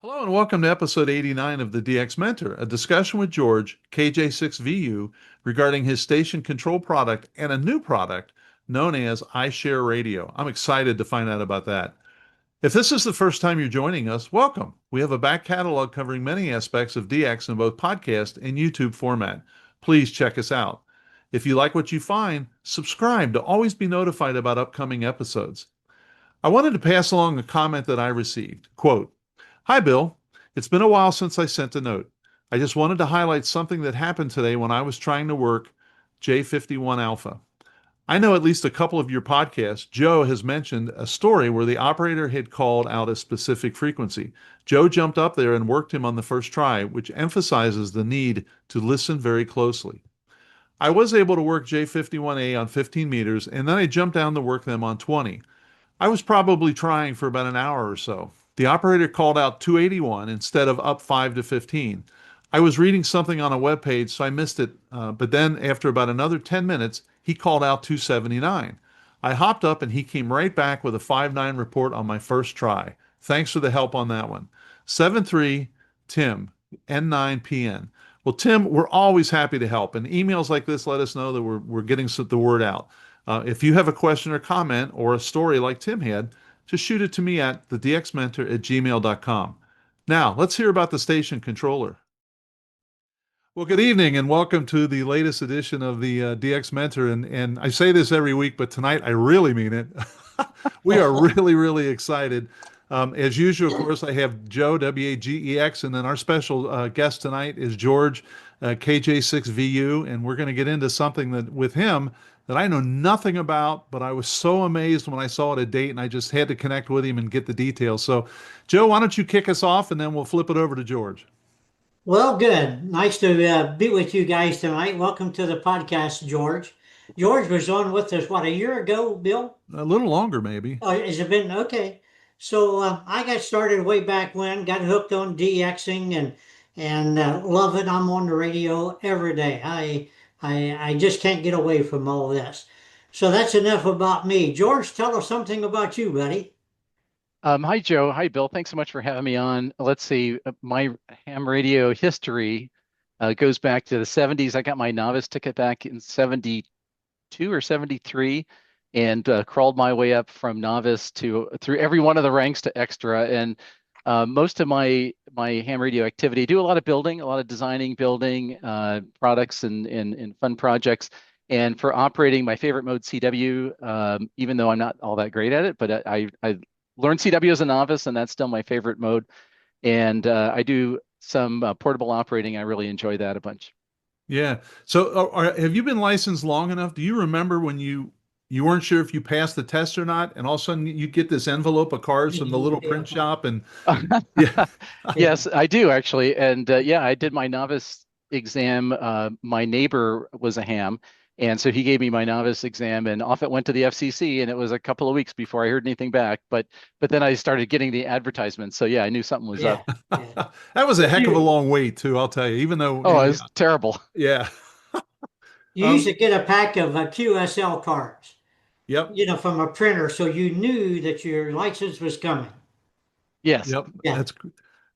Hello and welcome to episode 89 of the DX Mentor, a discussion with George, KJ6VU, regarding his station control product and a new product known as iShare Radio. I'm excited to find out about that. If this is the first time you're joining us, welcome. We have a back catalog covering many aspects of DX in both podcast and YouTube format. Please check us out. If you like what you find, subscribe to always be notified about upcoming episodes. I wanted to pass along a comment that I received. Quote, "Hi, Bill. It's been a while since I sent a note. I just wanted to highlight something that happened today when I was trying to work J51 Alpha. I know at least a couple of your podcasts. Joe has mentioned a story where the operator had called out a specific frequency. Joe jumped up there and worked him on the first try, which emphasizes the need to listen very closely. I was able to work J51A on 15 meters, and then I jumped down to work them on 20. I was probably trying for about an hour or so. The operator called out 281 instead of up 5 to 15. I was reading something on a webpage, so I missed it. But then, after about another 10 minutes, he called out 279. I hopped up and he came right back with a 5.9 report on my first try. Thanks for the help on that one. 73 Tim, N9PN. Well, Tim, we're always happy to help, and emails like this let us know that we're getting the word out. If you have a question or comment or a story like Tim had, just shoot it to me at thedxmentor@gmail.com. Now, let's hear about the station controller. Well, good evening and welcome to the latest edition of the DX Mentor. And I say this every week, but tonight I really mean it. We are really, really excited. As usual, of course, I have Joe, WAGEX, and then our special guest tonight is George, KJ6VU, and we're going to get into something that with him that I know nothing about, but I was so amazed when I saw it at date, and I just had to connect with him and get the details. So, Joe, why don't you kick us off, and then we'll flip it over to George. Well, good. Nice to be with you guys tonight. Welcome to the podcast, George. George was on with us, what, a year ago, Bill? A little longer, maybe. Oh, has it been? Okay. So I got started way back when, got hooked on DXing and love it. I'm on the radio every day. I just can't get away from all this. So that's enough about me. George, tell us something about you, buddy. Hi, Joe. Hi, Bill. Thanks so much for having me on. Let's see, my ham radio history goes back to the 70s. I got my novice ticket back in 72 or 73 and crawled my way up from novice to through every one of the ranks to extra. And most of my ham radio activity, I do a lot of building, a lot of designing, building products and fun projects. And for operating, my favorite mode, CW, even though I'm not all that great at it, but I learned CW as a novice, and that's still my favorite mode. And I do some portable operating. I really enjoy that a bunch. Yeah. So, have you been licensed long enough? Do you remember when you weren't sure if you passed the test or not, and all of a sudden you get this envelope of cards from the little print shop, and yeah, Yes, I do actually. And yeah, I did my novice exam. My neighbor was a ham. And so he gave me my novice exam and off it went to the FCC, and it was a couple of weeks before I heard anything back. But then I started getting the advertisements. So yeah, I knew something was Yeah, up. yeah. that was a heck of a You, long wait too. I'll tell you. Even though, Oh, it was terrible. yeah, you used um, to get a pack of QSL cards, yep. from a printer, so you knew that your license was coming. Yes. Yep, Yeah.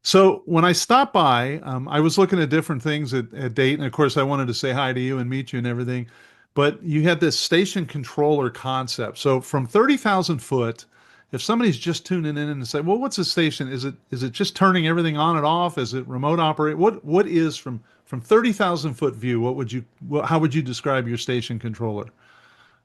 so. When I stopped by, I was looking at different things at date, and of course, I wanted to say hi to you and meet you and everything. But you had this station controller concept. So from 30,000 foot, if somebody's just tuning in and say, "Well, what's a station? Is it just turning everything on and off? Is it remote operate? What is from 30,000 foot view? How would you describe your station controller?"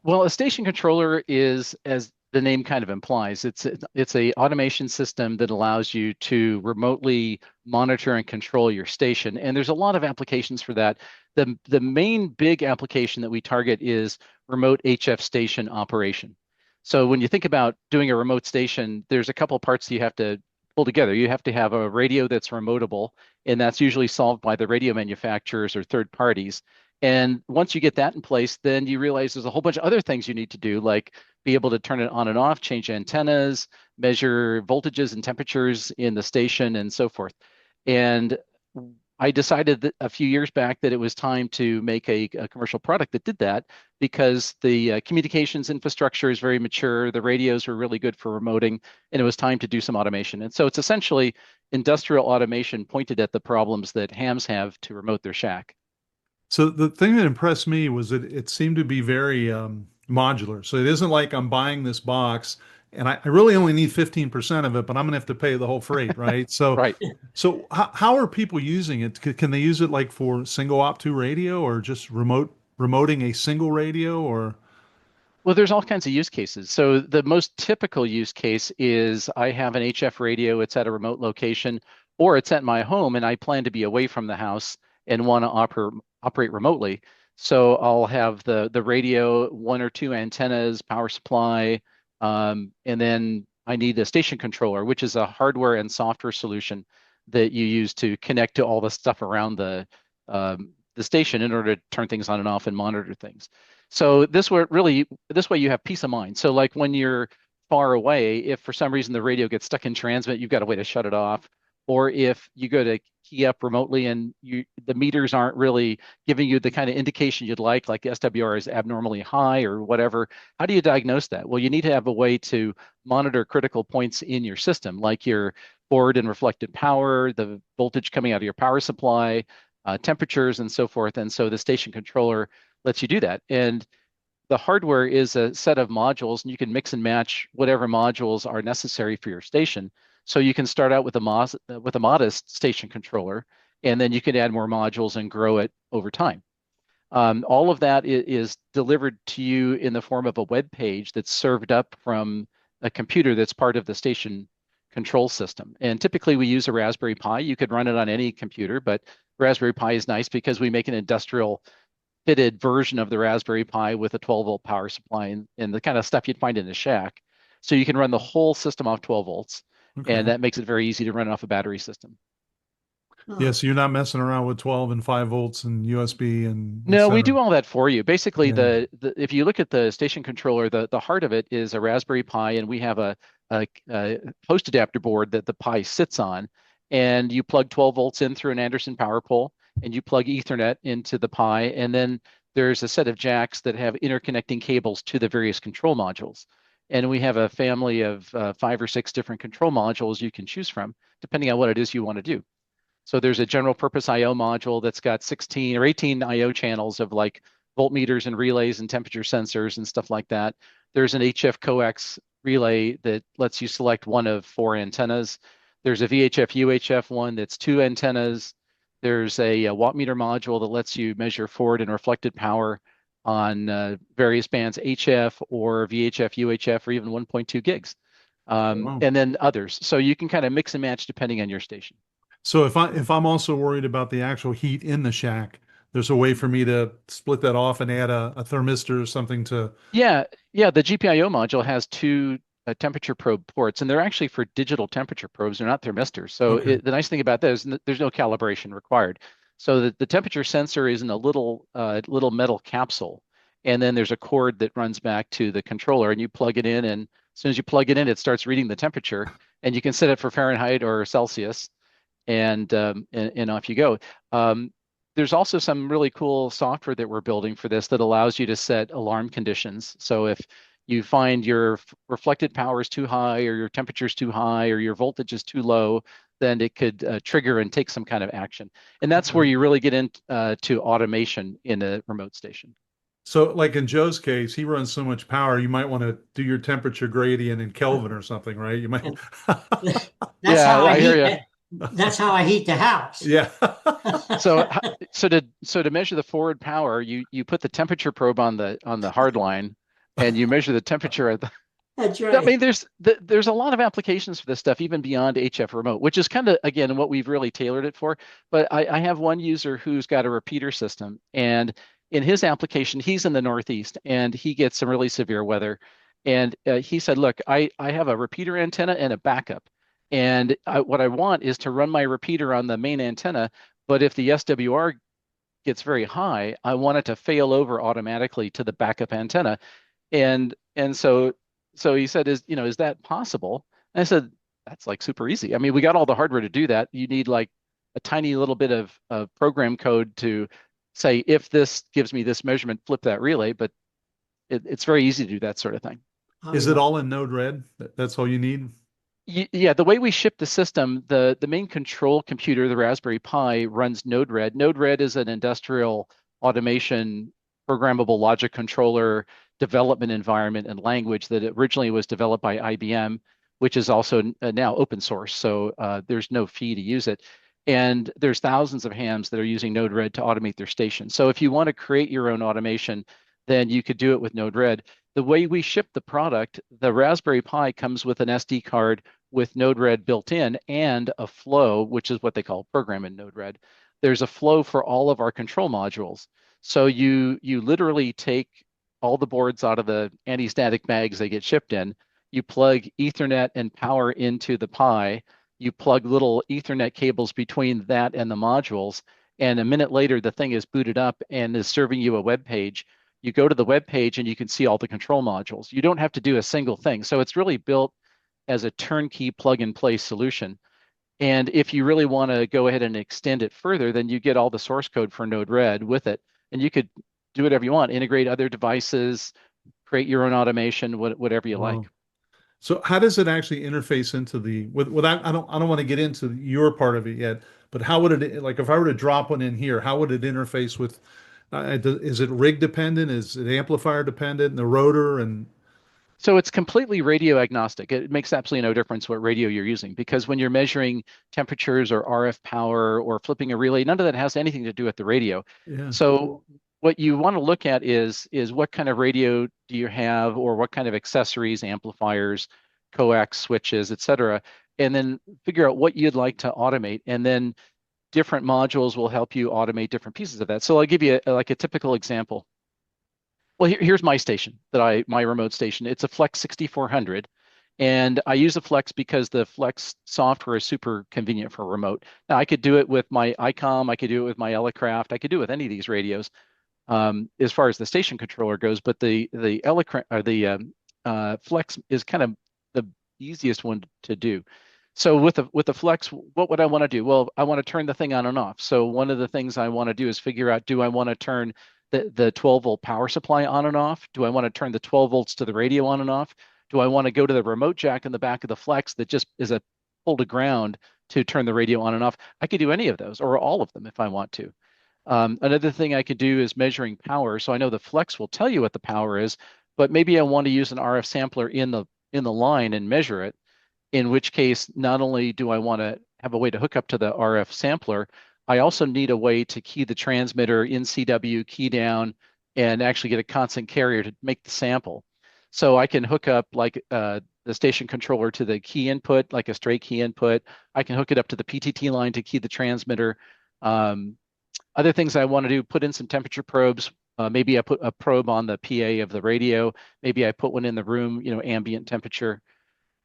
Well, a station controller is, as the name kind of implies, it's a automation system that allows you to remotely monitor and control your station. And there's a lot of applications for that. The main big application that we target is remote HF station operation. So when you think about doing a remote station, there's a couple parts you have to pull together. You have to have a radio that's remotable, and that's usually solved by the radio manufacturers or third parties. And once you get that in place, then you realize there's a whole bunch of other things you need to do, like be able to turn it on and off, change antennas, measure voltages and temperatures in the station, and so forth. And I decided that a few years back that it was time to make a commercial product that did that because the communications infrastructure is very mature. The radios were really good for remoting, and it was time to do some automation. And so it's essentially industrial automation pointed at the problems that hams have to remote their shack. So the thing that impressed me was that it seemed to be very modular. So it isn't like I'm buying this box and I really only need 15% of it, but I'm gonna have to pay the whole freight, right? So Right. so how are people using it? Can they use it like for single op 2 radio or just remoting a single radio or Well, there's all kinds of use cases. So the most typical use case is I have an HF radio, it's at a remote location, or it's at my home and I plan to be away from the house and want to operate remotely. So I'll have the radio, one or two antennas, power supply, and then I need a station controller, which is a hardware and software solution that you use to connect to all the stuff around the station in order to turn things on and off and monitor things. So this way you have peace of mind. So like when you're far away, if for some reason the radio gets stuck in transmit, you've got a way to shut it off. Or if you go to key up remotely and the meters aren't really giving you the kind of indication you'd like the SWR is abnormally high or whatever, how do you diagnose that? Well, you need to have a way to monitor critical points in your system, like your forward and reflected power, the voltage coming out of your power supply, temperatures, and so forth. And so the station controller lets you do that. And the hardware is a set of modules, and you can mix and match whatever modules are necessary for your station. So you can start out with a modest station controller, and then you can add more modules and grow it over time. All of that is delivered to you in the form of a web page that's served up from a computer that's part of the station control system. And typically we use a Raspberry Pi. You could run it on any computer, but Raspberry Pi is nice because we make an industrial fitted version of the Raspberry Pi with a 12-volt power supply and the kind of stuff you'd find in a shack. So you can run the whole system off 12 volts, and okay. that makes it very easy to run off a battery system. Yeah, Oh, so you're not messing around with 12 and 5 volts and USB and et No, we cetera. do all that for you. Basically, Yeah. if you look at the station controller, the heart of it is a Raspberry Pi, and we have a host adapter board that the Pi sits on, and you plug 12 volts in through an Anderson power pole, and you plug Ethernet into the Pi, and then there's a set of jacks that have interconnecting cables to the various control modules. And we have a family of 5 or 6 different control modules you can choose from, depending on what it is you want to do. So there's a general purpose IO module that's got 16 or 18 IO channels of like voltmeters and relays and temperature sensors and stuff like that. There's an HF coax relay that lets you select one of 4 antennas. There's a VHF UHF one that's 2 antennas. There's a watt meter module that lets you measure forward and reflected power on various bands HF or VHF UHF or even 1.2 gigs. Wow. And then others. So you can kind of mix and match depending on your station. So if I'm also worried about the actual heat in the shack, there's a way for me to split that off and add a thermistor or something to. Yeah, yeah, the GPIO module has 2 temperature probe ports, and they're actually for digital temperature probes. They're not thermistors. So Okay. the nice thing about that is there's no calibration required. So the temperature sensor is in a little metal capsule, and then there's a cord that runs back to the controller, and you plug it in, and as soon as you plug it in, it starts reading the temperature, and you can set it for Fahrenheit or Celsius, and off you go. There's also some really cool software that we're building for this that allows you to set alarm conditions. So if you find your reflected power is too high or your temperature is too high or your voltage is too low, then it could trigger and take some kind of action. And that's where Okay. you really get into to automation in a remote station. So like in Joe's case, he runs so much power, you might want to do your temperature gradient in Kelvin or something, right? You might. that's how Yeah, I I hear heat you. that. That's how I heat the house. Yeah. So so to measure the forward power, you put the temperature probe on the hard line, and you measure the temperature at the. That's I right. mean, there's a lot of applications for this stuff, even beyond HF remote, which is kind of again what we've really tailored it for. But I have one user who's got a repeater system, and in his application, he's in the Northeast, and he gets some really severe weather. And he said, "Look, I have a repeater antenna and a backup, and what I want is to run my repeater on the main antenna. But if the SWR gets very high, I want it to fail over automatically to the backup antenna." And so he said, is that possible? And I said, that's like super easy. I mean, we got all the hardware to do that. You need like a tiny little bit of program code to say, if this gives me this measurement, flip that relay. But it's very easy to do that sort of thing. Is it all in Node-RED? That's all you need? Yeah, the way we ship the system, the main control computer, the Raspberry Pi, runs Node-RED. Node-RED is an industrial automation programmable logic controller development environment and language that originally was developed by IBM, which is also now open source. So there's no fee to use it. And there's thousands of hams that are using Node-RED to automate their station. So if you want to create your own automation, then you could do it with Node-RED. The way we ship the product, the Raspberry Pi comes with an SD card with Node-RED built in and a flow, which is what they call program in Node-RED. There's a flow for all of our control modules. So you literally take all the boards out of the anti-static bags they get shipped in. You plug Ethernet and power into the Pi. You plug little Ethernet cables between that and the modules. And a minute later, the thing is booted up and is serving you a web page. You go to the web page and you can see all the control modules. You don't have to do a single thing. So it's really built as a turnkey plug and play solution. And if you really want to go ahead and extend it further, then you get all the source code for Node-RED with it. And you could do whatever you want, integrate other devices, create your own automation, whatever you like. So how does it actually interface into without, I don't want to get into your part of it yet, but how would it, like if I were to drop one in here, how would it interface with, is it rig dependent? Is it amplifier dependent and the rotor and So it's completely radio agnostic. It makes absolutely no difference what radio you're using because when you're measuring temperatures or RF power or flipping a relay, none of that has anything to do with the radio. yeah. So what you want to look at is what kind of radio do you have or what kind of accessories, amplifiers, coax switches, et cetera, and then figure out what you'd like to automate. And then different modules will help you automate different pieces of that. So I'll give you like a typical example. Well, here's my station my remote station. It's a Flex 6400. And I use the Flex because the Flex software is super convenient for remote. Now I could do it with my ICOM, I could do it with my Elecraft, I could do it with any of these radios as far as the station controller goes. But the Elecraft or the Flex is kind of the easiest one to do. So with the Flex, what would I want to do? Well, I want to turn the thing on and off. So one of the things I want to do is figure out, do I want to turn the 12-volt power supply on and off? Do I want to turn the 12 volts to the radio on and off? Do I want to go to the remote jack in the back of the Flex that just is a pull to ground to turn the radio on and off? I could do any of those or all of them if I want to. Another thing I could do is measuring power. So I know the Flex will tell you what the power is, but maybe I want to use an RF sampler in the line and measure it. In which case, not only do I want to have a way to hook up to the RF sampler, I also need a way to key the transmitter in CW, key down, and actually get a constant carrier to make the sample. So I can hook up like the station controller to the key input, like a straight key input. I can hook it up to the PTT line to key the transmitter. Other things I want to do, put in some temperature probes. Maybe I put a probe on the PA of the radio. Maybe I put one in the room, ambient temperature.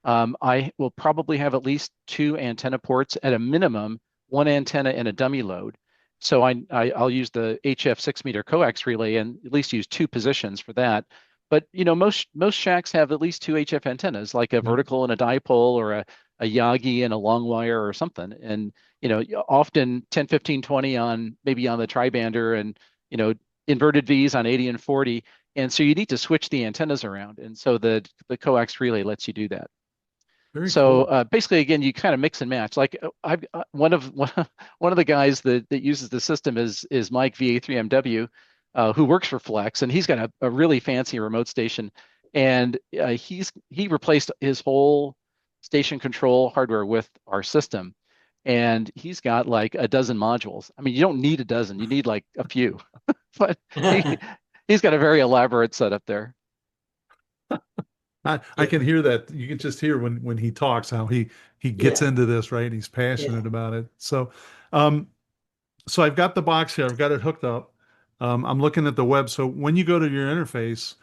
I will probably have at least 2 antenna ports at a minimum, 1 antenna and a dummy load. So I'll use the HF 6-meter coax relay and at least use 2 positions for that. But most shacks have at least 2 HF antennas, like a vertical and a dipole, or a Yagi and a long wire or something. And often 10, 15, 20 on maybe on the tribander, and inverted V's on 80 and 40. And so you need to switch the antennas around. And so the coax relay lets you do that. Very So cool. basically, again, you kind of mix and match. Like I've one of the guys that uses the system is Mike VA3MW, who works for Flex, and he's got a really fancy remote station, and he replaced his whole station control hardware with our system, and he's got like a dozen modules. I mean, you don't need a dozen; you need like a few, but he's got a very elaborate setup there. I can hear that. You can just hear when he talks how he gets into this, right? He's passionate about it. So so I've got the box here. I've got it hooked up. I'm looking at the web. So when you go to your interface,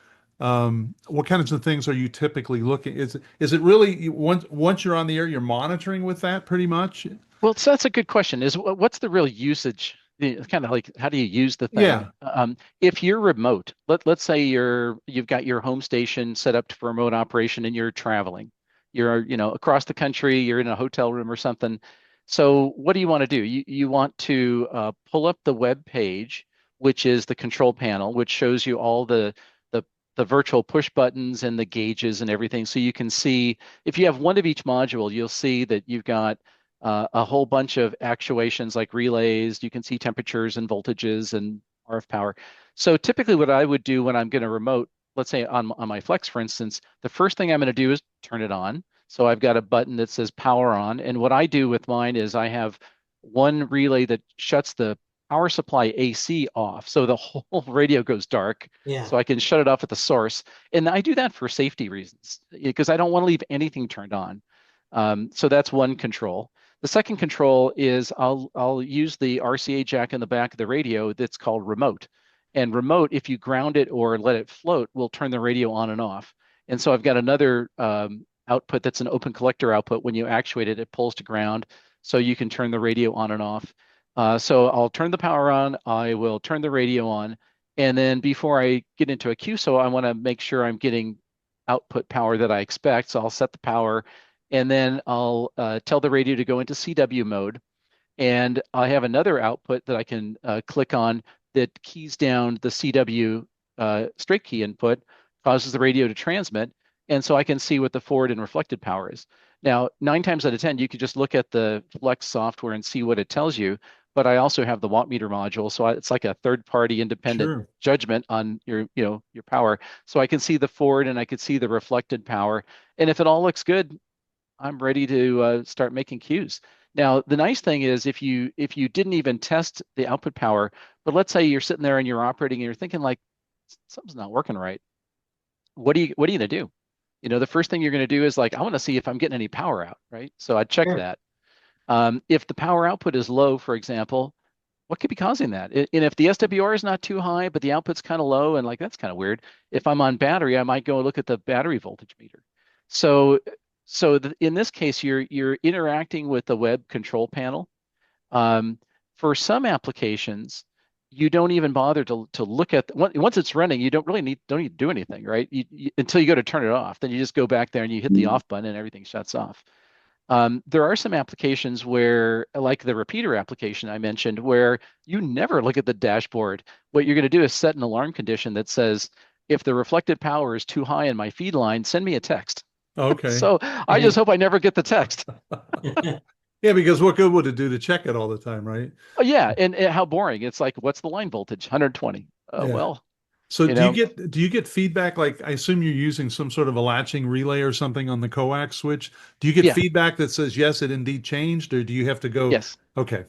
what kinds of things are you typically looking? Is it really once you're on the air, you're monitoring with that pretty much? Well, so that's a good question. What's the real usage? It's kind of like, how do you use the thing? Yeah. If you're remote, let's say you've got your home station set up for remote operation and you're traveling. You're across the country, you're in a hotel room or something. So what do you want to do? You want to pull up the web page, which is the control panel, which shows you all the the virtual push buttons and the gauges and everything. So you can see if you have one of each module, you'll see that you've got a whole bunch of actuations like relays. You can see temperatures and voltages and RF power. So typically, what I would do when I'm going to remote, let's say on my Flex, for instance, the first thing I'm going to do is turn it on. So I've got a button that says power on. And what I do with mine is I have one relay that shuts the power supply AC off. So the whole radio goes dark. Yeah. So I can shut it off at the source. And I do that for safety reasons because I don't want to leave anything turned on. So that's one control. The second control is I'll use the RCA jack in the back of the radio that's called remote. And remote, if you ground it or let it float, will turn the radio on and off. And so I've got another output that's an open collector output. When you actuate it, it pulls to ground, so you can turn the radio on and off. So I'll turn the power on, I will turn the radio on, and then before I get into a QSO, I want to make sure I'm getting output power that I expect. So I'll set the power, and then I'll tell the radio to go into CW mode. And I have another output that I can click on that keys down the CW straight key input, causes the radio to transmit. And so I can see what the forward and reflected power is. Now, 9 times out of 10, you could just look at the Flex software and see what it tells you. But I also have the watt meter module, so it's like a third-party independent Sure. judgment on your power. So I can see the forward and I can see the reflected power. And if it all looks good, I'm ready to start making cues. Now, the nice thing is if you didn't even test the output power, but let's say you're sitting there and you're operating and you're thinking like something's not working right. What are you gonna do? The first thing you're gonna do is like, I want to see if I'm getting any power out, right? So I check Sure. that. If the power output is low, for example, what could be causing that? And if the SWR is not too high, but the output's kind of low, and like that's kind of weird. If I'm on battery, I might go look at the battery voltage meter. So, in this case, you're interacting with the web control panel. For some applications, you don't even bother to look at once it's running. You don't need to do anything, right? Until you go to turn it off, then you just go back there and you hit the off button and everything shuts off. There are some applications where, like the repeater application I mentioned, where you never look at the dashboard. What you're going to do is set an alarm condition that says, if the reflected power is too high in my feed line, send me a text. Okay. So I just hope I never get the text. Yeah, because what good would it do to check it all the time, right? Oh, yeah, and how boring. It's like, what's the line voltage? 120. Yeah. Well, So you do you know, get feedback? Like, I assume you're using some sort of a latching relay or something on the coax switch. Do you get yeah, feedback that says yes, it indeed changed, or do you have to go? yes. Okay.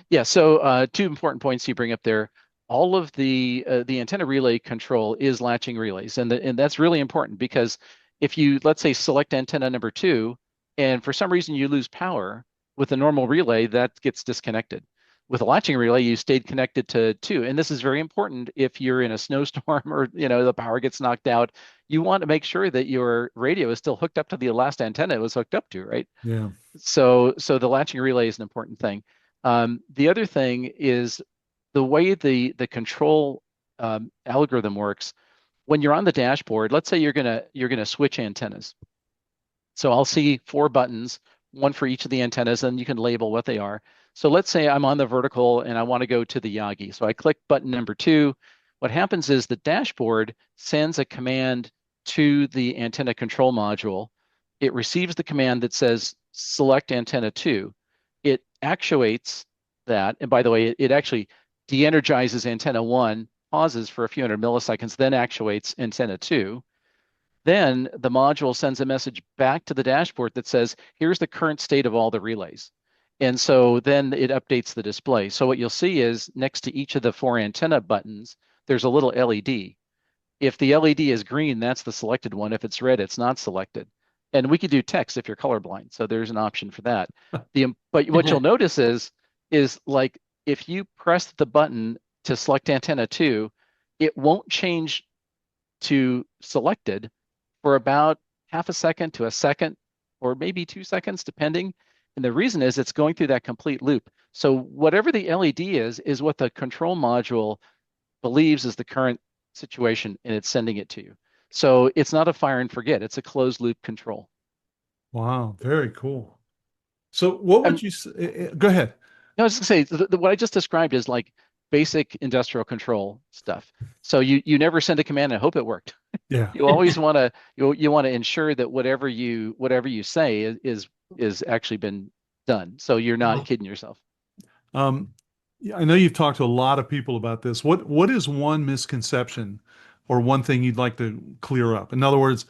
Yeah, so two important points you bring up there. All of the antenna relay control is latching relays, and that's really important because if you, let's say, select antenna number 2, and for some reason you lose power with a normal relay, that gets disconnected. With a latching relay, you stayed connected to 2, and this is very important if you're in a snowstorm or the power gets knocked out. You want to make sure that your radio is still hooked up to the last antenna it was hooked up to, right? Yeah. So the latching relay is an important thing. The other thing is the way the control algorithm works. When you're on the dashboard, let's say you're gonna switch antennas. So I'll see 4 buttons, one for each of the antennas, and you can label what they are. So let's say I'm on the vertical and I want to go to the Yagi. So I click button number 2. What happens is the dashboard sends a command to the antenna control module. It receives the command that says select antenna 2. It actuates that. And by the way, it actually de-energizes antenna 1, pauses for a few hundred milliseconds, then actuates antenna 2. Then the module sends a message back to the dashboard that says, here's the current state of all the relays. And so then it updates the display. So what you'll see is next to each of the 4 antenna buttons, there's a little LED. If the LED is green, that's the selected one. If it's red, it's not selected. And we could do text if you're colorblind. So there's an option for that. But what you'll notice is like if you press the button to select antenna 2, it won't change to selected for about half a second to a second, or maybe 2 seconds, depending. And the reason is it's going through that complete loop. So whatever the LED is what the control module believes is the current situation, and it's sending it to you. So it's not a fire and forget. It's a closed loop control. Wow. Very cool. So what would I'm, you go ahead? no, I was going to say what I just described is like basic industrial control stuff. So you never send a command and hope it worked. Yeah, You always want to you want to ensure that whatever you say is actually been done. So you're not kidding yourself. um, yeah, I know you've talked to a lot of people about this. What is one misconception or one thing you'd like to clear up? In other words,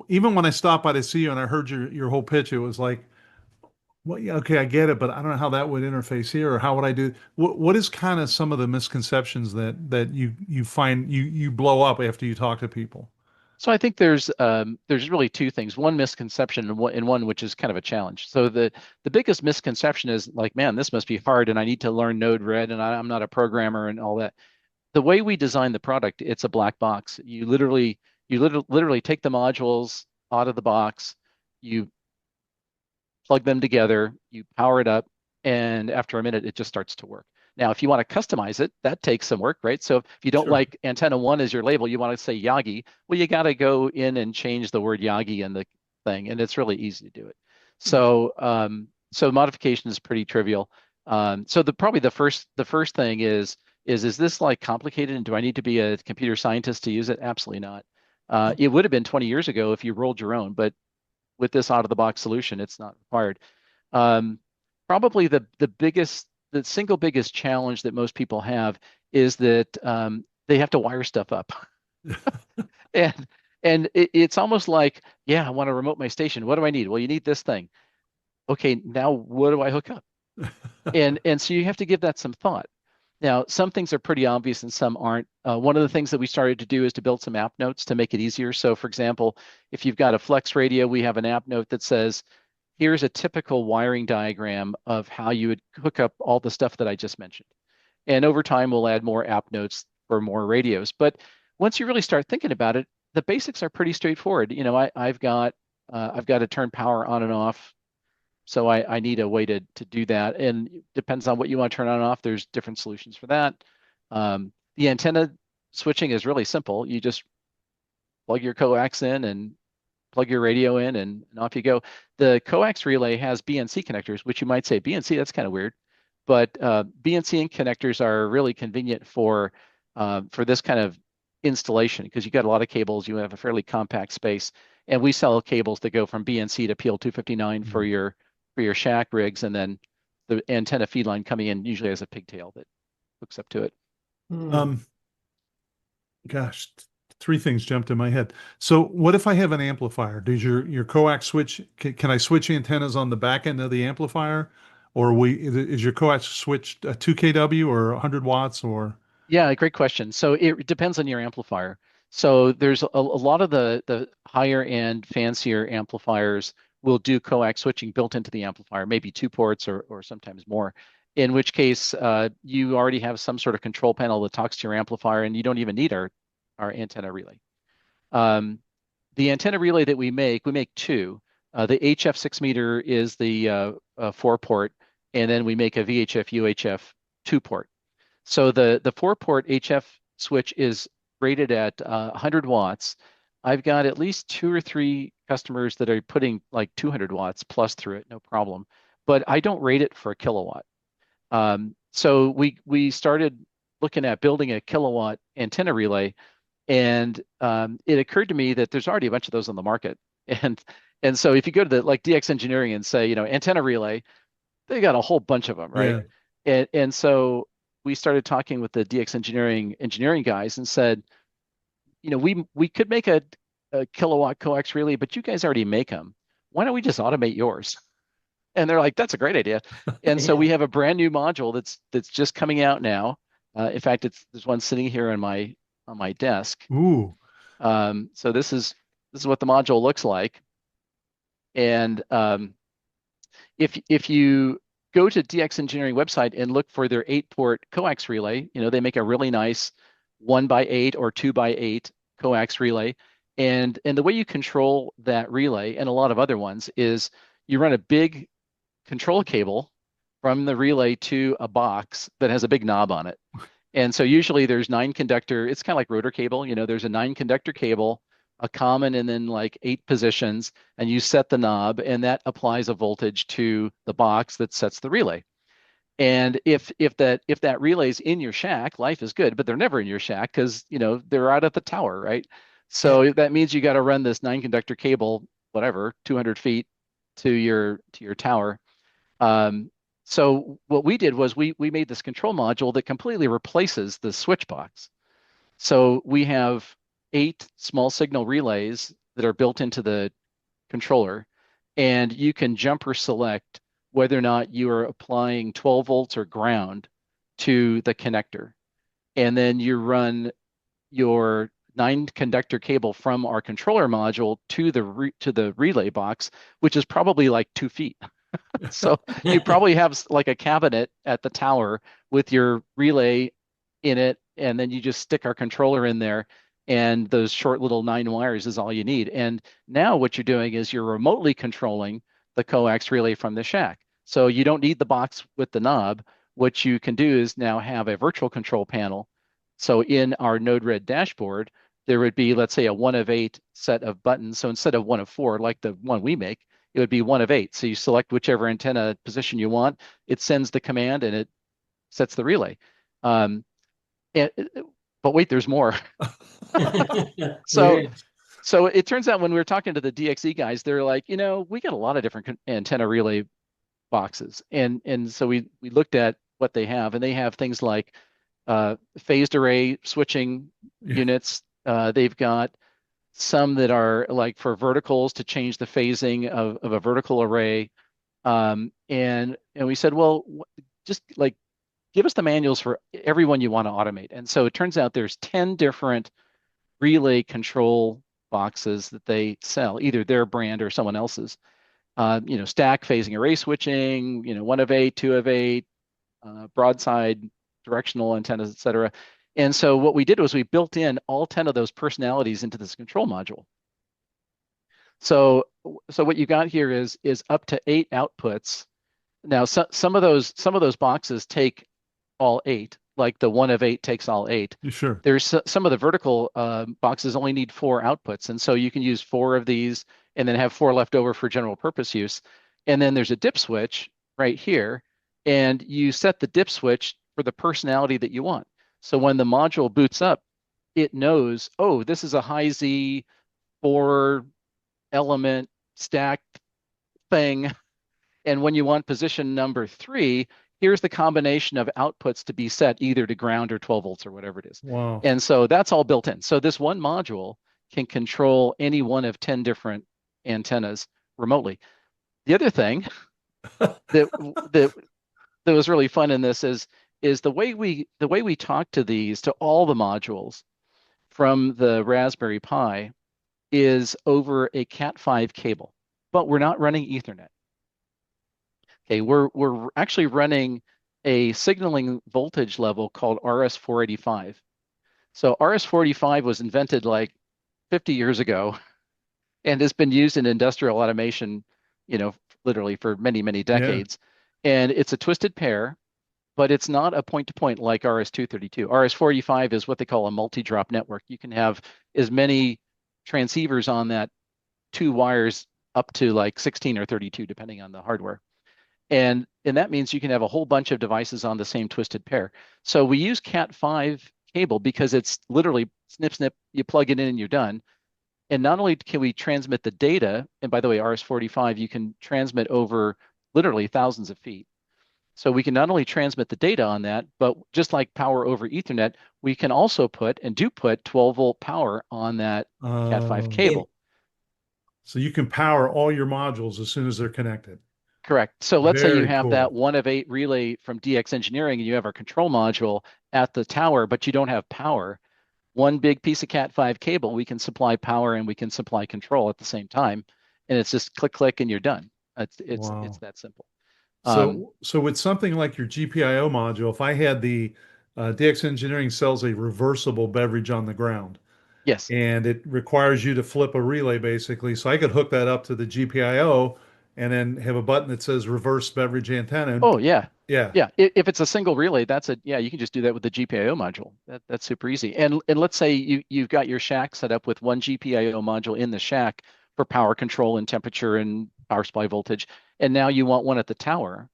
even when I stopped by to see you and I heard your whole pitch, it was like, well, yeah, okay, I get it, but I don't know how that would interface here, or how would I do? What is kind of some of the misconceptions that you find you blow up after you talk to people? So I think there's really two things. One misconception and one which is kind of a challenge. So the biggest misconception is like, man, this must be hard and I need to learn Node-RED and I'm not a programmer and all that. The way we design the product, it's a black box. You literally take the modules out of the box, you plug them together, you power it up, and after a minute, it just starts to work. Now, if you want to customize it, that takes some work, right? So if you don't Sure. like antenna one as your label, you want to say Yagi, well, you got to go in and change the word Yagi in the thing, and it's really easy to do it. So modification is pretty trivial. So probably the first thing is this like complicated, and do I need to be a computer scientist to use it? Absolutely not. It would have been 20 years ago if you rolled your own, but with this out of the box solution, it's not required. Um, Probably the single biggest challenge that most people have is that they have to wire stuff up, and it's almost like, yeah, I want to remote my station. What do I need? Well, you need this thing. Okay, now what do I hook up? And so you have to give that some thought. Now, some things are pretty obvious and some aren't. One of the things that we started to do is to build some app notes to make it easier. So, for example, if you've got a flex radio, we have an app note that says, here's a typical wiring diagram of how you would hook up all the stuff that I just mentioned. And over time, we'll add more app notes for more radios. But once you really start thinking about it, the basics are pretty straightforward. I've got to turn power on and off, so I need a way to do that. And it depends on what you want to turn on and off. There's different solutions for that. The antenna switching is really simple. You just plug your coax in and plug your radio in, and off you go. The coax relay has BNC connectors, which you might say, BNC, that's kind of weird. But BNC connectors are really convenient for this kind of installation because you got a lot of cables. You have a fairly compact space. And we sell cables that go from BNC to PL259 for your shack rigs, and then the antenna feed line coming in usually has a pigtail that hooks up to it. Hmm. Um, Gosh, three things jumped in my head. So what if I have an amplifier? Does your coax switch, can I switch antennas on the back end of the amplifier? Or is your coax switched 2 kW or 100 watts or? Yeah, great question. So it depends on your amplifier. So there's a lot of the higher end, fancier amplifiers will do coax switching built into the amplifier, maybe two ports or sometimes more. In which case, you already have some sort of control panel that talks to your amplifier, and you don't even need our antenna relay. Um, the antenna relay that we make two. The HF 6 meter is the 4 port, and then we make a VHF UHF 2 port. So the 4 port HF switch is rated at 100 watts. I've got at least two or three customers that are putting like 200 watts plus through it, no problem. But I don't rate it for a kilowatt. So we started looking at building a kilowatt antenna relay, and it occurred to me that there's already a bunch of those on the market. And so if you go to the like DX Engineering and say, antenna relay, they got a whole bunch of them, right? Yeah. And so we started talking with the DX engineering guys and said, we could make a kilowatt coax relay, but you guys already make them. Why don't we just automate yours? And they're like, that's a great idea. And so we Yeah. have a brand new module that's just coming out now. In fact, there's one sitting here on my desk. Ooh. So this is what the module looks like. And if you go to DX Engineering website and look for their 8-port coax relay, they make a really nice 1x8 or 2x8 coax relay. And the way you control that relay and a lot of other ones is you run a big control cable from the relay to a box that has a big knob on it. And so usually there's 9 conductor, it's kind of like rotor cable, there's a 9 conductor cable a common and then like 8 positions, and you set the knob, and that applies a voltage to the box that sets the relay. And if that relay's in your shack, life is good, but they're never in your shack because they're out at the tower, right? Yeah. So that means you got to run this 9 conductor cable, whatever, 200 feet to your tower. Um, so what we did was we made this control module that completely replaces the switch box. So we have 8 small signal relays that are built into the controller, and you can jumper select whether or not you are applying 12 volts or ground to the connector. And then you run your 9 conductor cable from our controller module to the relay box, which is probably like 2 feet. So you probably have like a cabinet at the tower with your relay in it, and then you just stick our controller in there, and those short little 9 wires is all you need. And now what you're doing is you're remotely controlling the coax relay from the shack. So you don't need the box with the knob. What you can do is now have a virtual control panel. So in our Node-RED dashboard, there would be, let's say, a 1 of 8 set of buttons. So instead of 1 of 4, like the one we make, it would be 1 of 8. So you select whichever antenna position you want, it sends the command, and it sets the relay. Um, and, but wait, there's more. There So is. so it turns out when we were talking to the DXE guys, they're like, we got a lot of different antenna relay boxes, and so we looked at what they have, and they have things like phased array switching Yeah. units. They've got some that are like for verticals to change the phasing of a vertical array. And we said, well, just like give us the manuals for everyone you want to automate. And so it turns out there's 10 different relay control boxes that they sell, either their brand or someone else's. Stack phasing array switching, 1 of 8, 2 of 8, broadside directional antennas, et cetera. And so what we did was we built in all 10 of those personalities into this control module. So what you got here is up to 8 outputs. Now some of those boxes take all 8, like the 1 of 8 takes all 8. Sure. There's some of the vertical boxes only need 4 outputs, and so you can use 4 of these and then have 4 left over for general purpose use. And then there's a dip switch right here, and you set the dip switch for the personality that you want. So when the module boots up, it knows, oh, this is a high Z 4 element stacked thing. And when you want position number 3, here's the combination of outputs to be set either to ground or 12 volts or whatever it is. Wow. And so that's all built in. So this one module can control any one of 10 different antennas remotely. The other thing that that that was really fun in this is the way we talk to all the modules from the Raspberry Pi is over a Cat5 cable, but we're not running Ethernet. Okay, we're actually running a signaling voltage level called RS-485. So RS-485 was invented like 50 years ago and has been used in industrial automation, literally for many, many Yeah. decades. And it's a twisted pair, but it's not a point-to-point like RS-232. RS-485 is what they call a multi-drop network. You can have as many transceivers on that 2 wires up to like 16 or 32, depending on the hardware. And that means you can have a whole bunch of devices on the same twisted pair. So we use Cat5 cable because it's literally snip, snip, you plug it in and you're done. And not only can we transmit the data, and by the way, RS-485, you can transmit over literally thousands of feet. So we can not only transmit the data on that, but just like power over Ethernet, we can also put and do put 12-volt power on that Cat5 Um, Yeah. cable. so you can power all your modules as soon as they're connected. Correct. So let's say you Very have that cool. 1 of 8 relay from DX Engineering and you have our control module at the tower, but you don't have power. One big piece of Cat5 cable, we can supply power and we can supply control at the same time. And it's just click, click, and you're done. It's Wow. that simple. Um, So with something like your GPIO module, if I had the DX Engineering sells a reversible beverage on the ground, yes. and it requires you to flip a relay basically. So I could hook that up to the GPIO and then have a button that says reverse beverage antenna. Oh, yeah. Yeah. Yeah, if it's a single relay, yeah, you can just do that with the GPIO module. That's super easy. And let's say you've got your shack set up with one GPIO module in the shack for power control and temperature and power supply voltage, and now you want one at the tower.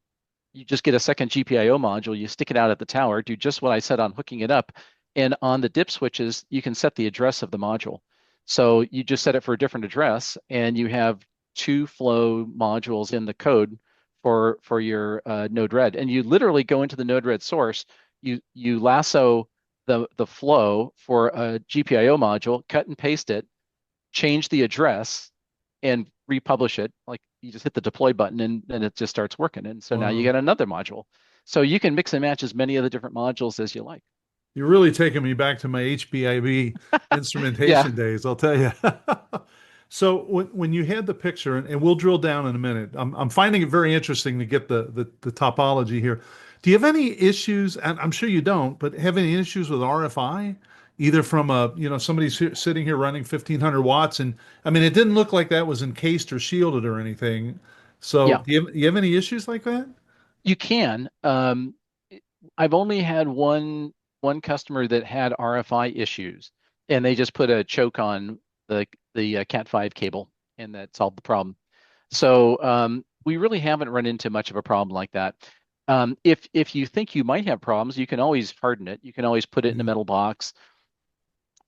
You just get a second GPIO module, you stick it out at the tower, do just what I said on hooking it up, and on the dip switches, you can set the address of the module. So you just set it for a different address, and you have two flow modules in the code for your Node-RED. And you literally go into the Node-RED source, you lasso the flow for a GPIO module, cut and paste it, change the address, and republish it. Like you just hit the deploy button and it just starts working. And so now you Wow. get another module. So you can mix and match as many of the different modules as you like. You're really taking me back to my HBIB Yeah. instrumentation days, I'll tell you. So when you had the picture, and we'll drill down in a minute, I'm finding it very interesting to get the topology here. Do you have any issues, and I'm sure you don't, but have any issues with RFI? Either from somebody's sitting here running 1500 watts, and I mean, it didn't look like that was encased or shielded or anything. So Yeah. do you have any issues like that? You can. I've only had one customer that had RFI issues, and they just put a choke on the Cat 5 cable, and that solved the problem. So we really haven't run into much of a problem like that. If you think you might have problems, you can always harden it. You can always put it in a Yeah. metal box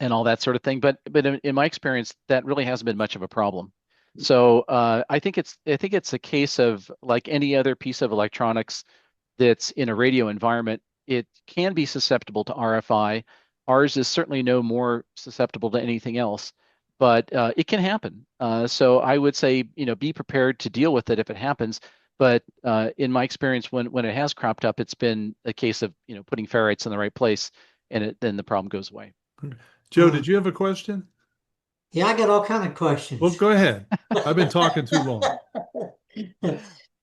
and all that sort of thing. But in my experience, that really hasn't been much of a problem. So I think it's a case of like any other piece of electronics that's in a radio environment, it can be susceptible to RFI. Ours is certainly no more susceptible to anything else, but it can happen. So I would say, be prepared to deal with it if it happens. But in my experience, when it has cropped up, it's been a case of, putting ferrites in the right place, and then the problem goes away. Joe, Uh, did you have a question? yeah, I got all kind of Well, questions. go ahead. I've been talking too long.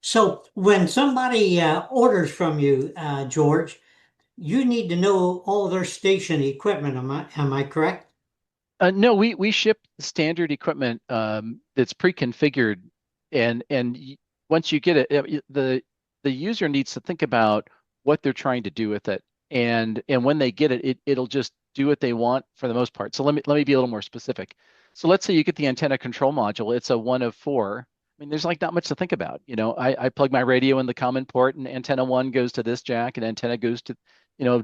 So when somebody orders from you, George, you need to know all their station equipment. Am I correct? No, we ship standard equipment that's pre-configured, and once you get it, the user needs to think about what they're trying to do with it, and when they get it, it'll just do what they want for the most part. So let me be a little more specific. So let's say you get the antenna control module. It's a one of four. I mean, there's like not much to think about. I plug my radio in the common port, and antenna one goes to this jack, and antenna goes to,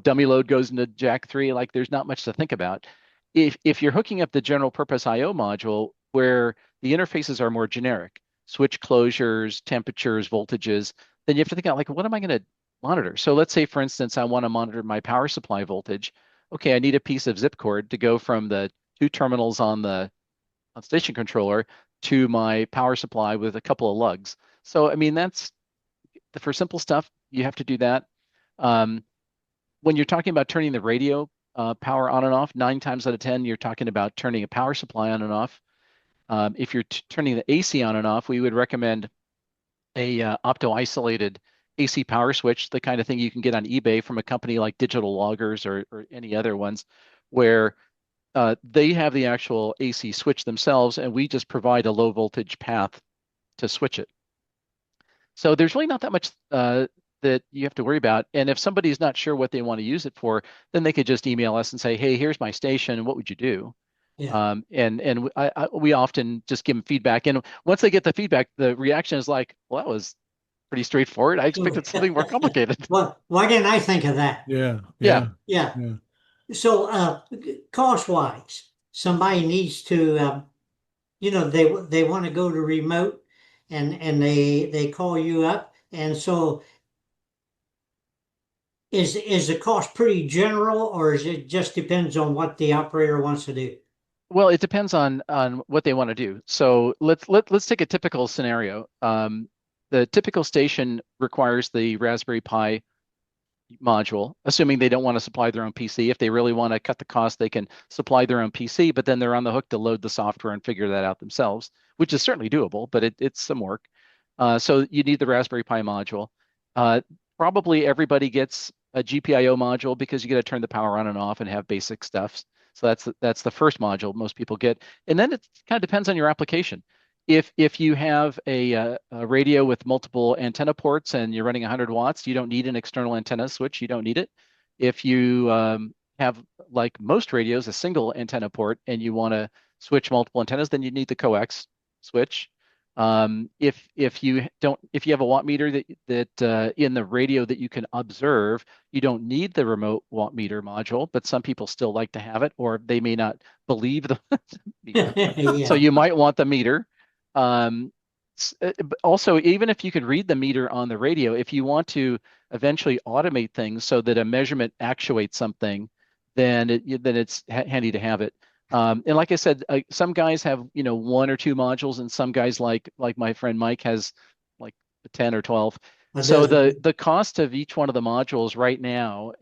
dummy load goes into jack three. Like there's not much to think about. If you're hooking up the general purpose IO module where the interfaces are more generic, switch closures, temperatures, voltages, then you have to think out like, what am I going to monitor? So let's say, for instance, I want to monitor my power supply voltage. Okay, I need a piece of zip cord to go from the two terminals on station controller to my power supply with a couple of lugs. So I mean, that's for simple stuff, you have to do that. Um, when you're talking about turning the radio power on and off, 9 times out of 10, you're talking about turning a power supply on and off. If you're turning the AC on and off, we would recommend a opto-isolated AC power switch, the kind of thing you can get on eBay from a company like Digital Loggers or any other ones, where they have the actual AC switch themselves, and we just provide a low voltage path to switch it. So there's really not that much that you have to worry about. And if somebody's not sure what they want to use it for, then they could just email us and say, "Hey, here's my station. What would you do?" Yeah. We often just give them feedback. And once they get the feedback, the reaction is like, "Well, that was pretty straightforward. I Sure. expected something more complicated." Well, why didn't I think of that? Yeah, Yeah. yeah, Yeah. yeah. So, cost-wise, somebody needs to, they want to go to remote, and they call you up, and so is the cost pretty general, or is it just depends on what the operator wants to do? Well, it depends on what they want to do. So let's take a typical scenario. The typical station requires the Raspberry Pi module, assuming they don't want to supply their own PC. If they really want to cut the cost, they can supply their own PC, but then they're on the hook to load the software and figure that out themselves, which is certainly doable, but it's some work. So you need the Raspberry Pi module. Uh, Probably everybody gets a GPIO module because you got to turn the power on and off and have basic stuff. So that's the first module most people get. And then it kind of depends on your application. If you have a radio with multiple antenna ports and you're running 100 watts, you don't need an external antenna switch. You don't need it. If you have, like most radios, a single antenna port and you want to switch multiple antennas, then you need the coax switch. If you have a watt meter that in the radio that you can observe, you don't need the remote watt meter module, but some people still like to have it, or they may not believe the meter. So Yeah. you might want the meter. Um, but also, even if you could read the meter on the radio, if you want to eventually automate things so that a measurement actuates something, then it's handy to have it. And like I said, some guys have, one or two modules, and some guys like my friend Mike has like 10 or 12. A So dozen. the cost of each one of the modules right now,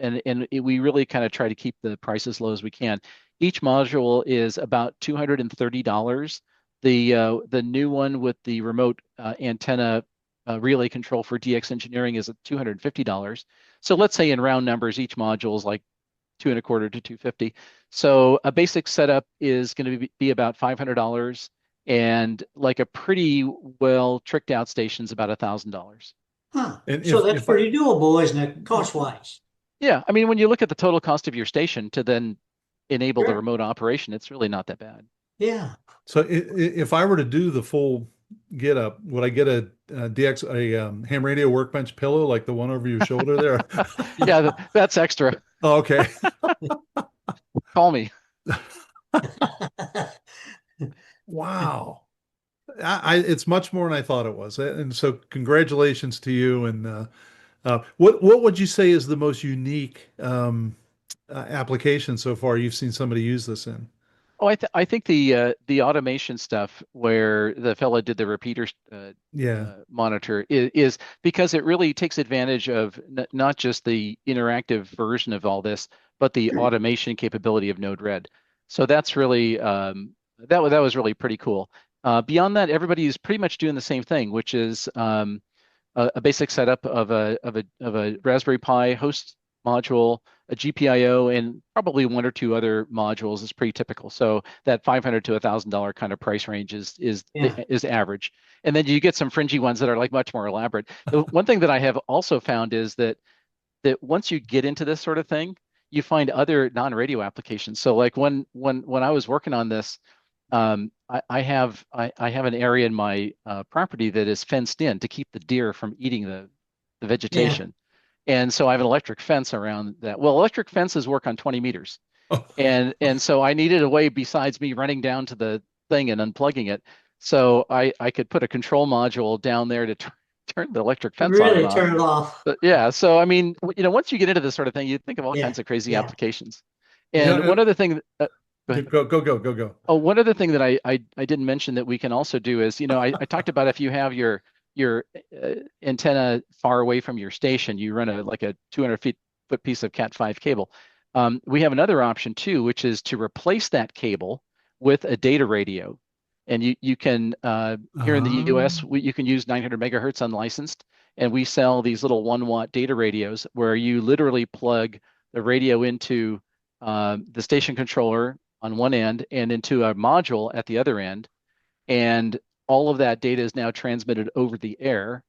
we really kind of try to keep the price as low as we can. Each module is about $230. The new one with the remote antenna relay control for DX engineering is at $250. So let's say in round numbers, each module is like two and a quarter to 250. So a basic setup is going to be about $500, and like a pretty well tricked out station is about $1,000. Huh. And So that's if I, pretty doable, isn't it, cost-wise? Yeah, I mean, when you look at the total cost of your station to then enable the Sure. remote operation, it's really not that bad. Yeah. so if I were to do the full get up, would I get a DX ham radio workbench pillow like the one over your shoulder there? Yeah, that's extra. Oh, okay. Call me. Wow. It's much more than I thought it was. And so congratulations to you. And what would you say is the most unique application so far you've seen somebody use this in? Oh, I think the automation stuff where the fella did the repeater Yeah. monitor is because it really takes advantage of not just the interactive version of all this, but the automation capability of Node-RED. So that's really that was really pretty cool. Beyond that, everybody is pretty much doing the same thing, which is a basic setup of a Raspberry Pi host module, a GPIO, and probably one or two other modules is pretty typical. So that $500 to $1,000 kind of price range Yeah. is average. And then you get some fringy ones that are like much more elaborate. The one thing that I have also found is that once you get into this sort of thing, you find other non-radio applications. So like when I was working on this, I have an area in my property that is fenced in to keep the deer from eating the Yeah. vegetation. And so I have an electric fence around that. Well, electric fences work on 20 meters. And so I needed a way besides me running down to the thing and unplugging it. So I could put a control module down there to turn the electric fence on and Really off. turn it off. But yeah, so I mean, once you get into this sort of thing, you think of all Yeah. kinds of crazy Yeah. applications. Yeah. And one other thing, go ahead. Go. Oh, one other thing that I didn't mention that we can also do is, I talked about if you have your antenna far away from your station, you run like a 200 foot piece of Cat5 cable. We have another option too, which is to replace that cable with a data radio. And you can here in the US, you can use 900 megahertz unlicensed, and we sell these little 1 watt data radios where you literally plug the radio into the station controller on one end and into a module at the other end, and all of that data is now transmitted over the air.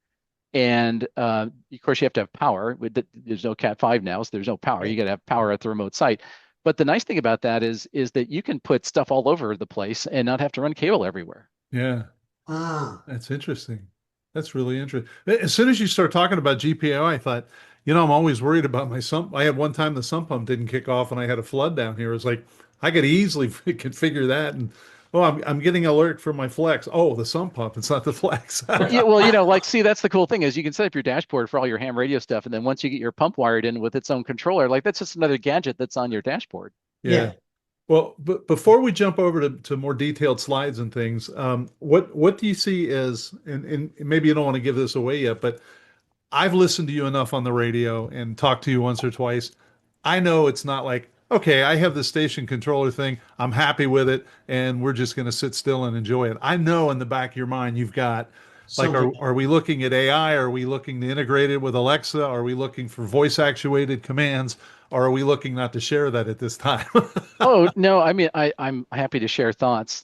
And of course, you have to have power. There's no Cat5 now, so there's no power. You got to have power at the remote site. But the nice thing about that is that you can put stuff all over the place and not have to run cable everywhere. Yeah. Ah. That's interesting. That's really interesting. As soon as you start talking about GPO, I thought, I'm always worried about my sump. I had one time the sump pump didn't kick off and I had a flood down here. It was like I could easily configure that. And I'm getting alert from my flex. Oh, the sump pump. It's not the flex. Yeah, well, see, that's the cool thing is you can set up your dashboard for all your ham radio stuff, and then once you get your pump wired in with its own controller, like that's just another gadget that's on your dashboard. Yeah. Yeah. Well, but before we jump over to more detailed slides and things, what do you see as, and maybe you don't want to give this away yet, but I've listened to you enough on the radio and talked to you once or twice. I know it's not like, okay, I have the station controller thing. I'm happy with it, and we're just going to sit still and enjoy it. I know in the back of your mind you've got, like, Something. are we looking at AI? Are we looking to integrate it with Alexa? Are we looking for voice actuated commands? or are we looking not to share that at this time? Oh, no, I mean, I'm happy to share thoughts,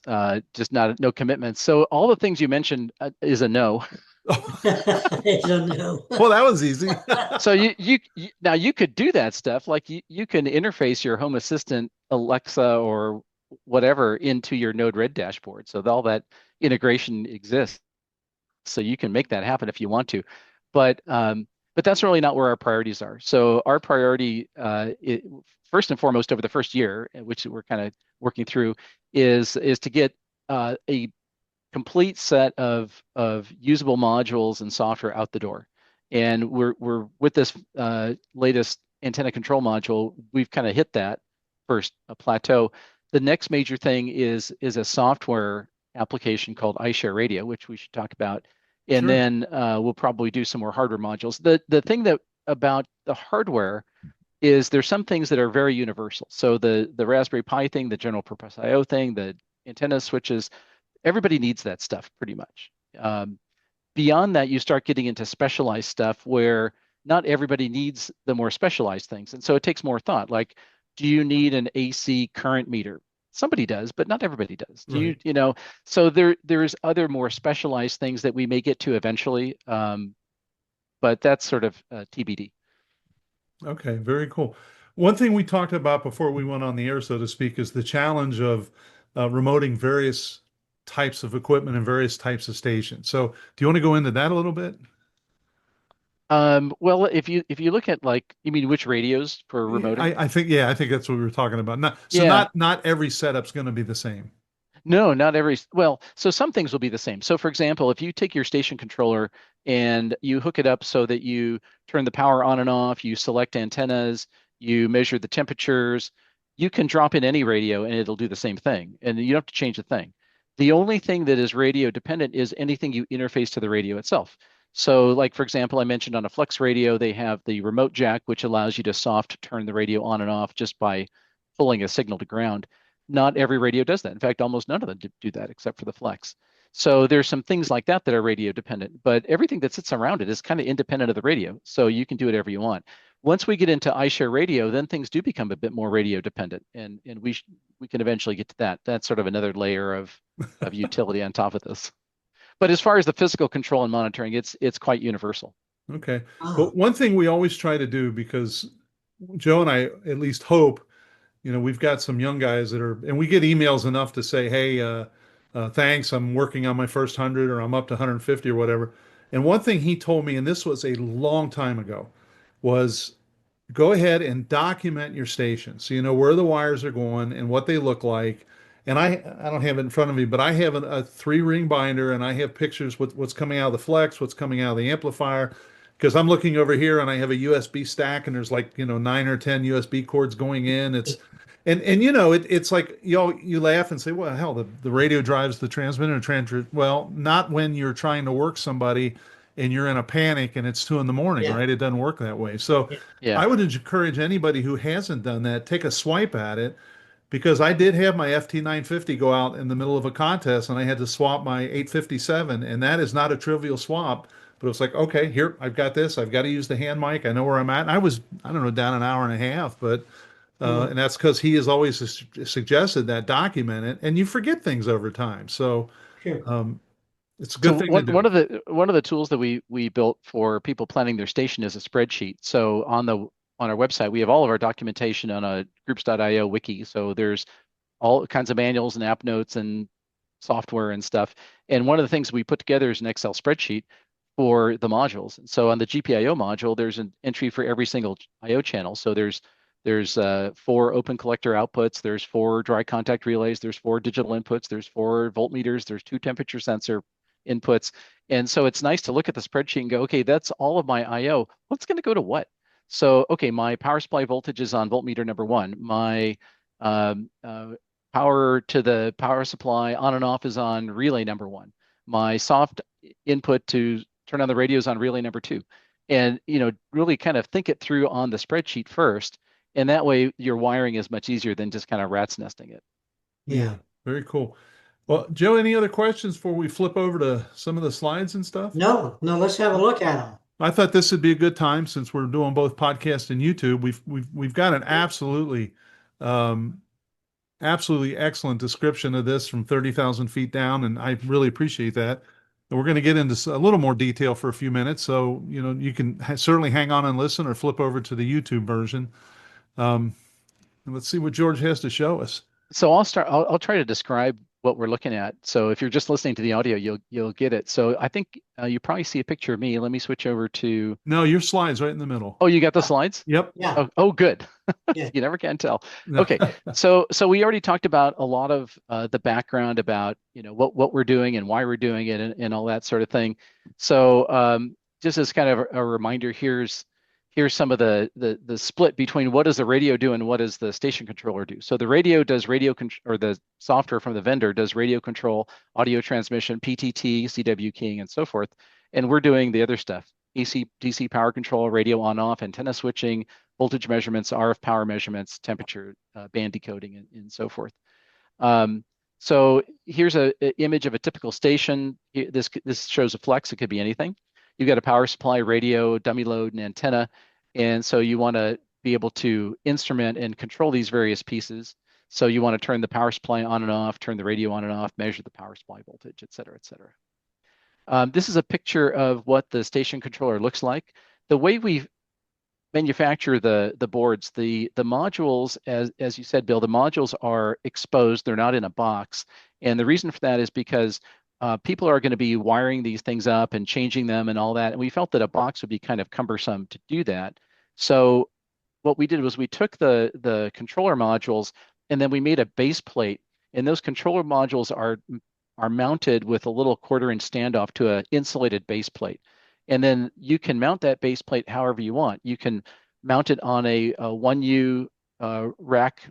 just not no commitments. So all the things you mentioned is a no. It's a no. Well, that was easy. So you now you could do that stuff like you can interface your Home Assistant Alexa or whatever into your Node-RED dashboard. So all that integration exists. So you can make that happen if you want to. But that's really not where our priorities are. So our priority, first and foremost, over the first year, which we're kind of working through, is to get a complete set of usable modules and software out the door. And we're with this latest antenna control module, we've kind of hit that first plateau. The next major thing is a software application called iShare Radio, which we should talk about. And Sure. then we'll probably do some more hardware modules. The thing that about the hardware is there's some things that are very universal. So the Raspberry Pi thing, the general purpose I/O thing, the antenna switches, everybody needs that stuff pretty much. Beyond that, you start getting into specialized stuff where not everybody needs the more specialized things. And so it takes more thought. Like, do you need an AC current meter? Somebody does, but not everybody does. Do Right. so there's other more specialized things that we may get to eventually. But that's sort of TBD. Okay, very cool. One thing we talked about before we went on the air, so to speak, is the challenge of remoting various types of equipment and various types of stations. So, do you want to go into that a little bit? Well, if you look at like, you mean which radios for Yeah, remoting? I think that's what we were talking about. Yeah. Not every setup's going to be the same. No, not every, well, so some things will be the same. So for example, if you take your station controller and you hook it up so that you turn the power on and off, you select antennas, you measure the temperatures, you can drop in any radio and it'll do the same thing. And you don't have to change a thing. The only thing that is radio dependent is anything you interface to the radio itself. So like, for example, I mentioned on a Flex radio, they have the remote jack, which allows you to soft turn the radio on and off just by pulling a signal to ground. Not every radio does that. In fact, almost none of them do that except for the Flex. So there's some things like that that are radio dependent, but everything that sits around it is kind of independent of the radio. So you can do whatever you want. Once we get into iShare radio, then things do become a bit more radio dependent, and we can eventually get to that. That's sort of another layer of utility on top of this. But as far as the physical control and monitoring, it's quite universal. Okay. Well, Oh, one thing we always try to do, because Joe and I at least hope, we've got some young guys that are, and we get emails enough to say, hey, thanks, I'm working on my first 100 or I'm up to 150 or whatever. And one thing he told me, and this was a long time ago, was go ahead and document your station so you know where the wires are going and what they look like. And I don't have it in front of me, but I have a three ring binder and I have pictures with what's coming out of the flex, what's coming out of the amplifier. Because I'm looking over here and I have a USB stack and there's like, 9 or 10 USB cords going in. It's like you laugh and say, well, hell, the radio drives the transmitter and transmitter. Well, not when you're trying to work somebody and you're in a panic and it's 2 in the morning, yeah, right? It doesn't work that way. So yeah, Yeah. I would encourage anybody who hasn't done that, take a swipe at it, because I did have my FT 950 go out in the middle of a contest and I had to swap my 857, and that is not a trivial swap. But it was like, okay, here, I've got this. I've got to use the hand mic. I know where I'm at. And I don't know, down an hour and a half, but mm, and that's because he has always suggested that document it, and you forget things over time. So sure. um, it's a So good thing to one do. one of the tools that we built for people planning their station is a spreadsheet. So on our website, we have all of our documentation on a groups.io wiki. So there's all kinds of manuals and app notes and software and stuff. And one of the things we put together is an Excel spreadsheet for the modules. So on the GPIO module, there's an entry for every single IO channel. So there's 4 open collector outputs, there's 4 dry contact relays, there's 4 digital inputs, there's 4 voltmeters, there's 2 temperature sensor inputs. And so it's nice to look at the spreadsheet and go, okay, that's all of my IO. What's going to go to what? So, okay, my power supply voltage is on voltmeter number 1. My um, uh, power to the power supply on and off is on relay number 1. My soft input to turn on the radio is on relay number 2. And, really kind of think it through on the spreadsheet first. And that way your wiring is much easier than just kind of rat's nesting it. Yeah, Yeah. very cool. Well, Joe, any other questions before we flip over to some of the slides and stuff? No, no, let's have a look at them. I thought this would be a good time since we're doing both podcast and YouTube. We've got an um, absolutely excellent description of this from 30,000 feet down, and I really appreciate that. And we're going to get into a little more detail for a few minutes, so you can certainly hang on and listen, or flip over to the YouTube version. Um, and let's see what George has to show us. So I'll try to describe what we're looking at. So if you're just listening to the audio, you'll get it. So I think you probably see a picture of me. Let me switch over to. No, your slide's right in the middle. Oh, you got the slides? Yep. Yeah. Oh, good. Yeah. You never can tell. No. Okay. So we already talked about a lot of the background about, what we're doing and why we're doing it and all that sort of thing. So just as kind of a reminder, here's some of the split between what does the radio do and what does the station controller do. So the radio does or the software from the vendor does radio control, audio transmission, PTT, CW keying, and so forth. And we're doing the other stuff: AC, DC power control, radio on/off, antenna switching, voltage measurements, RF power measurements, temperature, band decoding, and so forth. So here's a image of a typical station. This shows a flex. It could be anything. You've got a power supply, radio, dummy load, and antenna. And so you want to be able to instrument and control these various pieces. So you want to turn the power supply on and off, turn the radio on and off, measure the power supply voltage, et cetera, et cetera. This is a picture of what the station controller looks like. The way we manufacture the boards, the modules, as you said, Bill, the modules are exposed. They're not in a box. And the reason for that is because people are going to be wiring these things up and changing them and all that. And we felt that a box would be kind of cumbersome to do that. So what we did was we took the controller modules and then we made a base plate. And those controller modules are mounted with a little 1/4-inch standoff to an insulated base plate. And then you can mount that base plate however you want. You can mount it on a 1U rack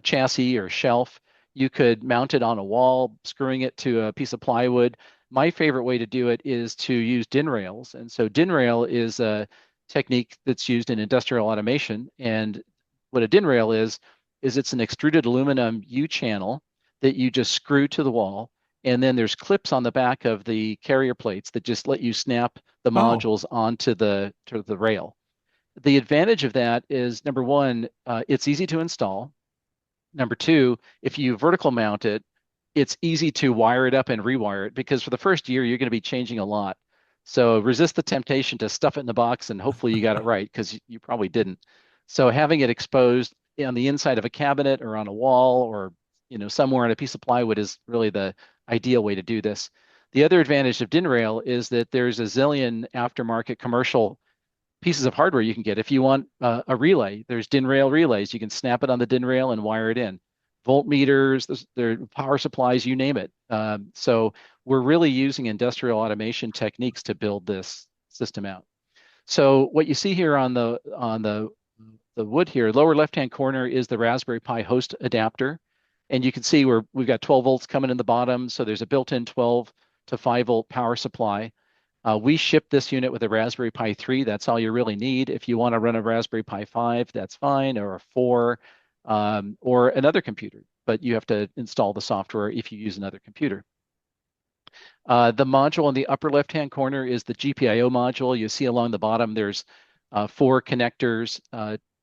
chassis or shelf. You could mount it on a wall, screwing it to a piece of plywood. My favorite way to do it is to use DIN rails. And so DIN rail is a technique that's used in industrial automation. And what a DIN rail is it's an extruded aluminum U channel that you just screw to the wall. And then there's clips on the back of the carrier plates that just let you snap the modules onto the rail. The advantage of that is, number one, it's easy to install. Number two, if you vertical mount it, it's easy to wire it up and rewire it, because for the first year, you're going to be changing a lot. So resist the temptation to stuff it in the box and hopefully you got it right, because you probably didn't. So having it exposed on the inside of a cabinet or on a wall or somewhere on a piece of plywood is really the ideal way to do this. The other advantage of DIN rail is that there's a zillion aftermarket commercial pieces of hardware you can get. If you want a relay, there's DIN rail relays. You can snap it on the DIN rail and wire it in. Voltmeters, there are power supplies, you name it. So we're really using industrial automation techniques to build this system out. So what you see here on the wood here, lower left-hand corner, is the Raspberry Pi host adapter. And you can see we've got 12 volts coming in the bottom. So there's a built-in 12 to 5 volt power supply. We ship this unit with a Raspberry Pi 3. That's all you really need. If you want to run a Raspberry Pi 5, that's fine, or a 4, or another computer. But you have to install the software if you use another computer. The module in the upper left-hand corner is the GPIO module. You see along the bottom, there's 4 connectors.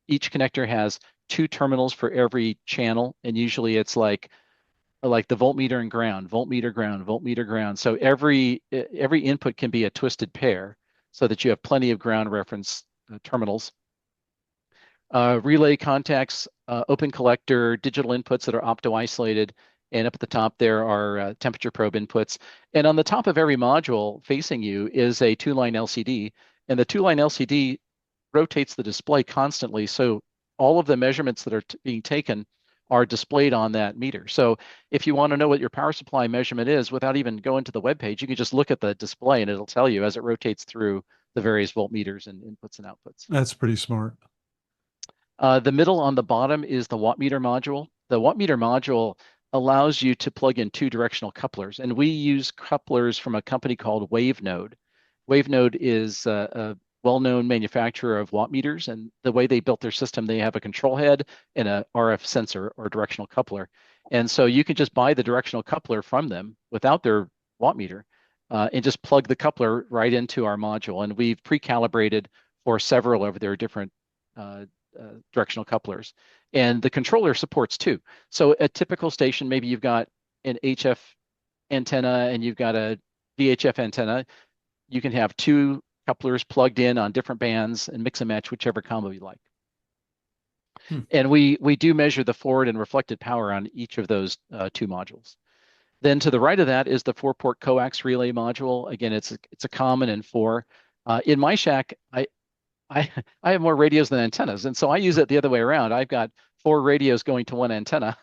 Each connector has 2 terminals for every channel, and usually it's like the voltmeter and ground, voltmeter, ground, voltmeter, ground. So every input can be a twisted pair so that you have plenty of ground reference terminals. Relay contacts, open collector, digital inputs that are opto-isolated, and up at the top there are temperature probe inputs. And on the top of every module facing you is a 2-line LCD, and the 2-line LCD rotates the display constantly, so all of the measurements that are being taken are displayed on that meter. So if you want to know what your power supply measurement is without even going to the web page, you can just look at the display and it'll tell you as it rotates through the various voltmeters and inputs and outputs. That's pretty smart. The middle on the bottom is the wattmeter module. The wattmeter module allows you to plug in 2 directional couplers, and we use couplers from a company called WaveNode. WaveNode is a well-known manufacturer of watt meters, and the way they built their system, they have a control head and a RF sensor or directional coupler. And so you can just buy the directional coupler from them without their watt meter and just plug the coupler right into our module. And we've pre-calibrated for several of their different directional couplers. And the controller supports two. So a typical station, maybe you've got an HF antenna and you've got a VHF antenna. You can have two couplers plugged in on different bands and mix and match whichever combo you like. And we do measure the forward and reflected power on each of those two modules. Then to the right of that is the 4-port coax relay module. Again, it's a common and 4. In my shack, I have more radios than antennas, and so I use it the other way around. I've got 4 radios going to one antenna.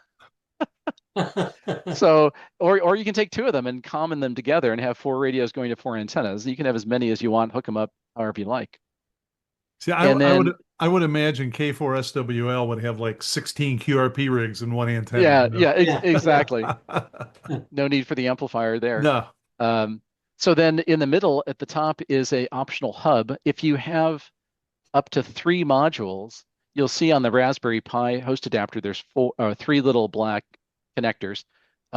So, or you can take 2 of them and common them together and have 4 radios going to 4 antennas. You can have as many as you want, hook them up however you like. See, And then, I would imagine K4SWL would have like 16 QRP rigs in one antenna. yeah, Yeah. exactly. No need for the amplifier there. No. So then in the middle at the top is a optional hub. If you have up to 3 modules, you'll see on the Raspberry Pi host adapter, there's 3 little black connectors.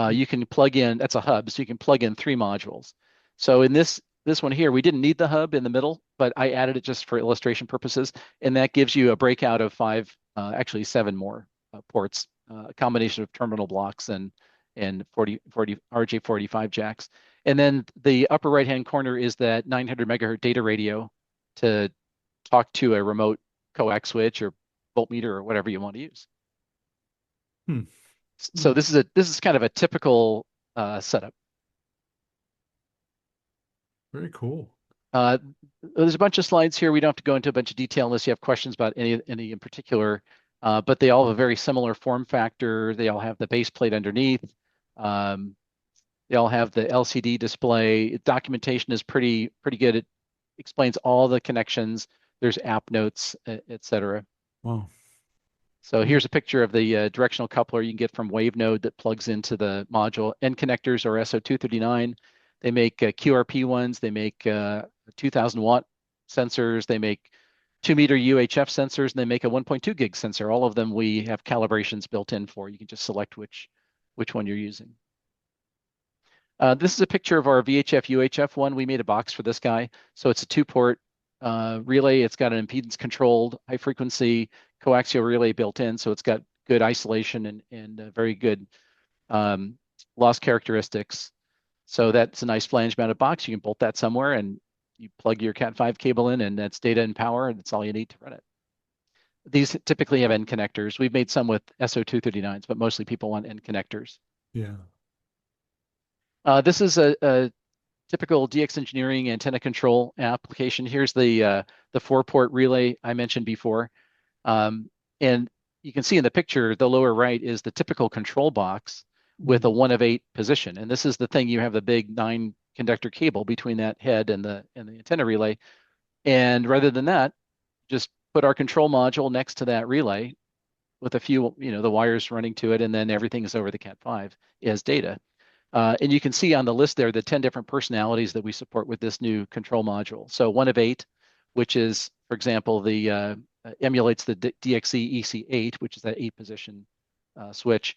You can plug in, that's a hub, so you can plug in 3 modules. So in this one here, we didn't need the hub in the middle, but I added it just for illustration purposes. And that gives you a breakout of 5, actually 7 more ports, a combination of terminal blocks and 40 RJ45 jacks. And then the upper right-hand corner is that 900 megahertz data radio to talk to a remote coax switch or voltmeter or whatever you want to use. So this is kind of a typical setup. Very cool. There's a bunch of slides here. We don't have to go into a bunch of detail unless you have questions about any in particular, but they all have a very similar form factor. They all have the base plate underneath. They all have the LCD display. Documentation is pretty good. It explains all the connections. There's app notes, etc. Wow. So here's a picture of the directional coupler you can get from WaveNode that plugs into the module. End connectors are SO239. They make QRP ones. They make 2,000 watt sensors. They make 2-meter UHF sensors, and they make a 1.2 gig sensor. All of them we have calibrations built in for. You can just select which one you're using. This is a picture of our VHF UHF one. We made a box for this guy. So it's a 2-port relay. It's got an impedance controlled high frequency coaxial relay built in. So it's got good isolation and very good loss characteristics. So that's a nice flange mounted box. You can bolt that somewhere and you plug your Cat5 cable in, and that's data and power, and that's all you need to run it. These typically have end connectors. We've made some with SO239s, but mostly people want end connectors. Yeah. This is a typical DX Engineering antenna control application. Here's the 4-port relay I mentioned before. And you can see in the picture, the lower right is the typical control box with a 1 of 8 position. And this is the thing, you have the big 9 conductor cable between that head and the antenna relay. And rather than that, just put our control module next to that relay with a few, the wires running to it, and then everything is over the Cat5 as data. And you can see on the list there the 10 different personalities that we support with this new control module. So 1 of 8, which is, for example, the emulates the DXE EC8, which is that 8-position switch.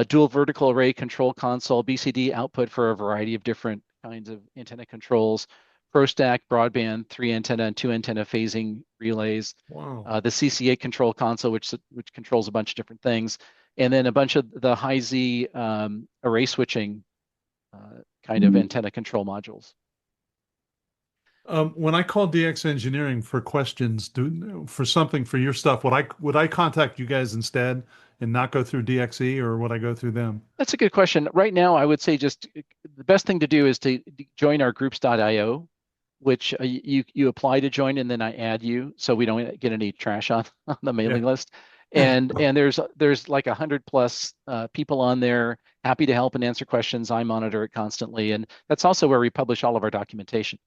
Dual vertical array control console, BCD output for a variety of different kinds of antenna controls. ProStack broadband 3 antenna and 2 antenna phasing relays. Wow. The CC8 control console, which controls a bunch of different things. And then a bunch of the high Z array switching kind of antenna control modules. When I call DX Engineering for questions, for something for your stuff, would I contact you guys instead and not go through DXE, or would I go through them? That's a good question. Right now, I would say just the best thing to do is to join our groups.io, which you apply to join, and then I add you, so we don't get any trash on the mailing list. And there's like 100+ people on there, happy to help and answer questions. I monitor it constantly, and that's also where we publish all of our documentation.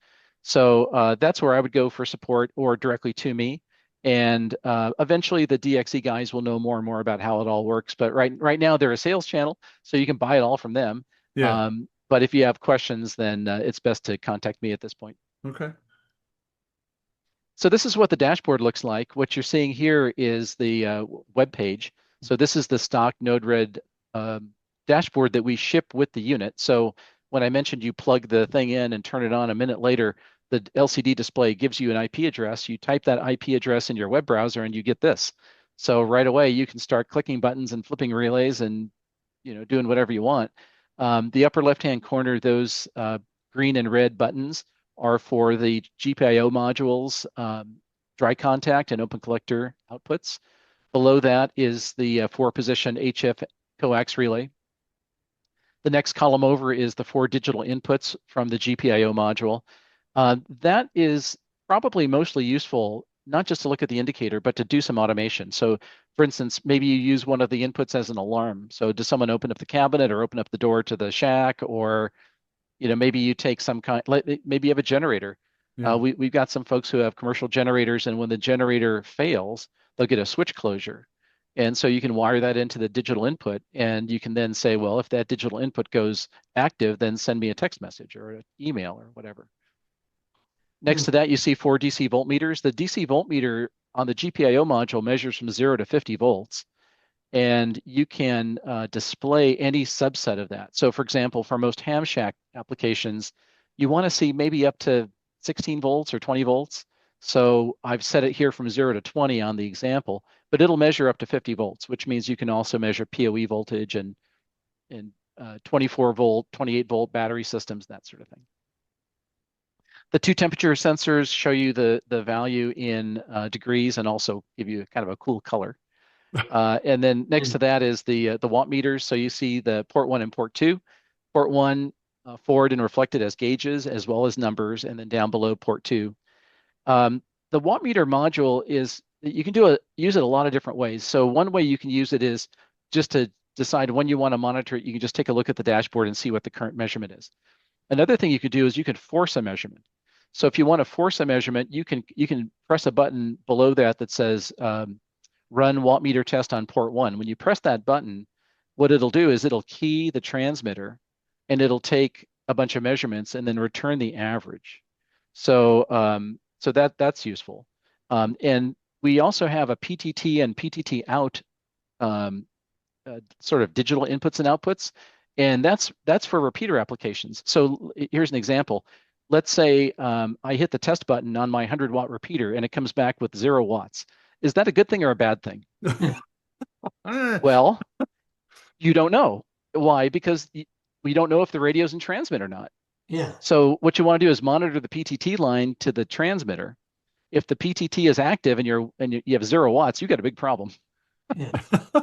So that's where I would go for support, or directly to me. And eventually the DXE guys will know more and more about how it all works. But right now they're a sales channel, so you can buy it all from them. Yeah. But if you have questions, then it's best to contact me at this point. Okay. So this is what the dashboard looks like. What you're seeing here is the web page. So this is the stock Node-RED dashboard that we ship with the unit. So when I mentioned you plug the thing in and turn it on a minute later, the LCD display gives you an IP address. You type that IP address in your web browser and you get this. So right away you can start clicking buttons and flipping relays and doing whatever you want. The upper left-hand corner, those green and red buttons are for the GPIO modules, dry contact and open collector outputs. Below that is the 4-position HF coax relay. The next column over is the 4 digital inputs from the GPIO module. That is probably mostly useful, not just to look at the indicator, but to do some automation. So for instance, maybe you use one of the inputs as an alarm. So does someone open up the cabinet or open up the door to the shack? Or, maybe you take some kind, maybe you have a generator. Yeah. We've got some folks who have commercial generators, and when the generator fails, they'll get a switch closure. And so you can wire that into the digital input, and you can then say, well, if that digital input goes active, then send me a text message or an email or whatever. Next to that, you see 4 DC voltmeters. The DC voltmeter on the GPIO module measures from 0 to 50 volts, and you can display any subset of that. So for example, for most ham shack applications, you want to see maybe up to 16 volts or 20 volts. So I've set it here from 0 to 20 on the example, but it'll measure up to 50 volts, which means you can also measure PoE voltage and 24 volt, 28 volt battery systems, that sort of thing. The 2 temperature sensors show you the value in degrees and also give you kind of a cool color. And then next to that is the watt meters. So you see the port 1 and port 2. Port 1 forward and reflected as gauges as well as numbers, and then down below port 2. The watt meter module is, you can use it a lot of different ways. So one way you can use it is just to decide when you want to monitor it. You can just take a look at the dashboard and see what the current measurement is. Another thing you could do is you could force a measurement. So if you want to force a measurement, you can press a button below that says run watt meter test on port 1. When you press that button, what it'll do is it'll key the transmitter and it'll take a bunch of measurements and then return the average. So that's useful. And we also have a PTT and PTT out sort of digital inputs and outputs, and that's for repeater applications. So here's an example. Let's say I hit the test button on my 100-watt repeater and it comes back with 0 watts. Is that a good thing or a bad thing? Well, you don't know. Why? Because we don't know if the radio's in transmit or not. Yeah. So what you want to do is monitor the PTT line to the transmitter. If the PTT is active and you have 0 watts, you got a big problem. Yeah.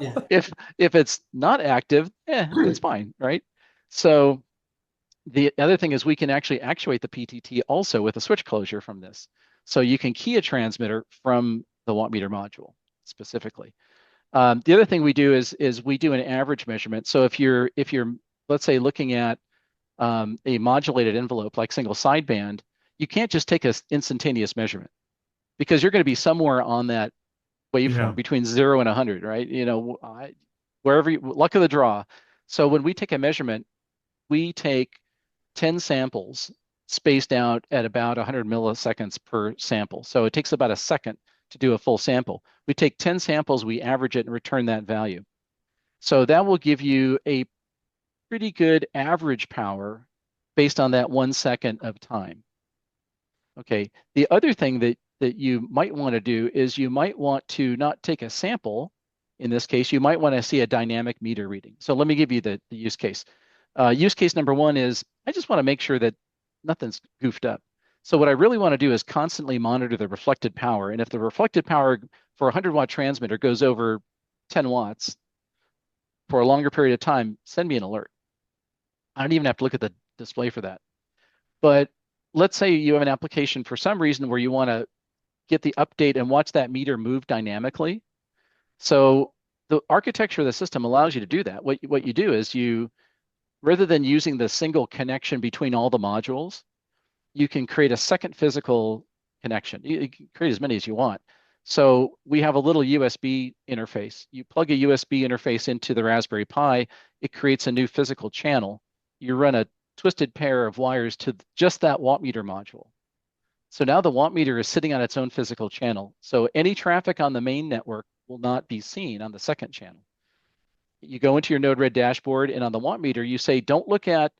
Yeah. If it's not active, it's fine, right? So the other thing is we can actually actuate the PTT also with a switch closure from this. So you can key a transmitter from the watt meter module specifically. The other thing we do is we do an average measurement. So if you're let's say looking at a modulated envelope like single sideband, you can't just take an instantaneous measurement because you're going to be somewhere on that waveform between 0 and 100, right? Wherever luck of the draw. So when we take a measurement, we take 10 samples spaced out at about 100 milliseconds per sample. So it takes about a second to do a full sample. We take 10 samples, we average it and return that value. So that will give you a pretty good average power based on that 1 second of time. Okay, the other thing that you might want to do is you might want to not take a sample. In this case, you might want to see a dynamic meter reading. So let me give you the use case. Use case number 1 is I just want to make sure that nothing's goofed up. So what I really want to do is constantly monitor the reflected power. And if the reflected power for a 100-watt transmitter goes over 10 watts for a longer period of time, send me an alert. I don't even have to look at the display for that. But let's say you have an application for some reason where you want to get the update and watch that meter move dynamically. So the architecture of the system allows you to do that. What you do is rather than using the single connection between all the modules, you can create a second physical connection. You can create as many as you want. So we have a little USB interface. You plug a USB interface into the Raspberry Pi, it creates a new physical channel. You run a twisted pair of wires to just that watt meter module. So now the watt meter is sitting on its own physical channel. So any traffic on the main network will not be seen on the second channel. You go into your Node-RED dashboard, and on the watt meter, you say, don't look at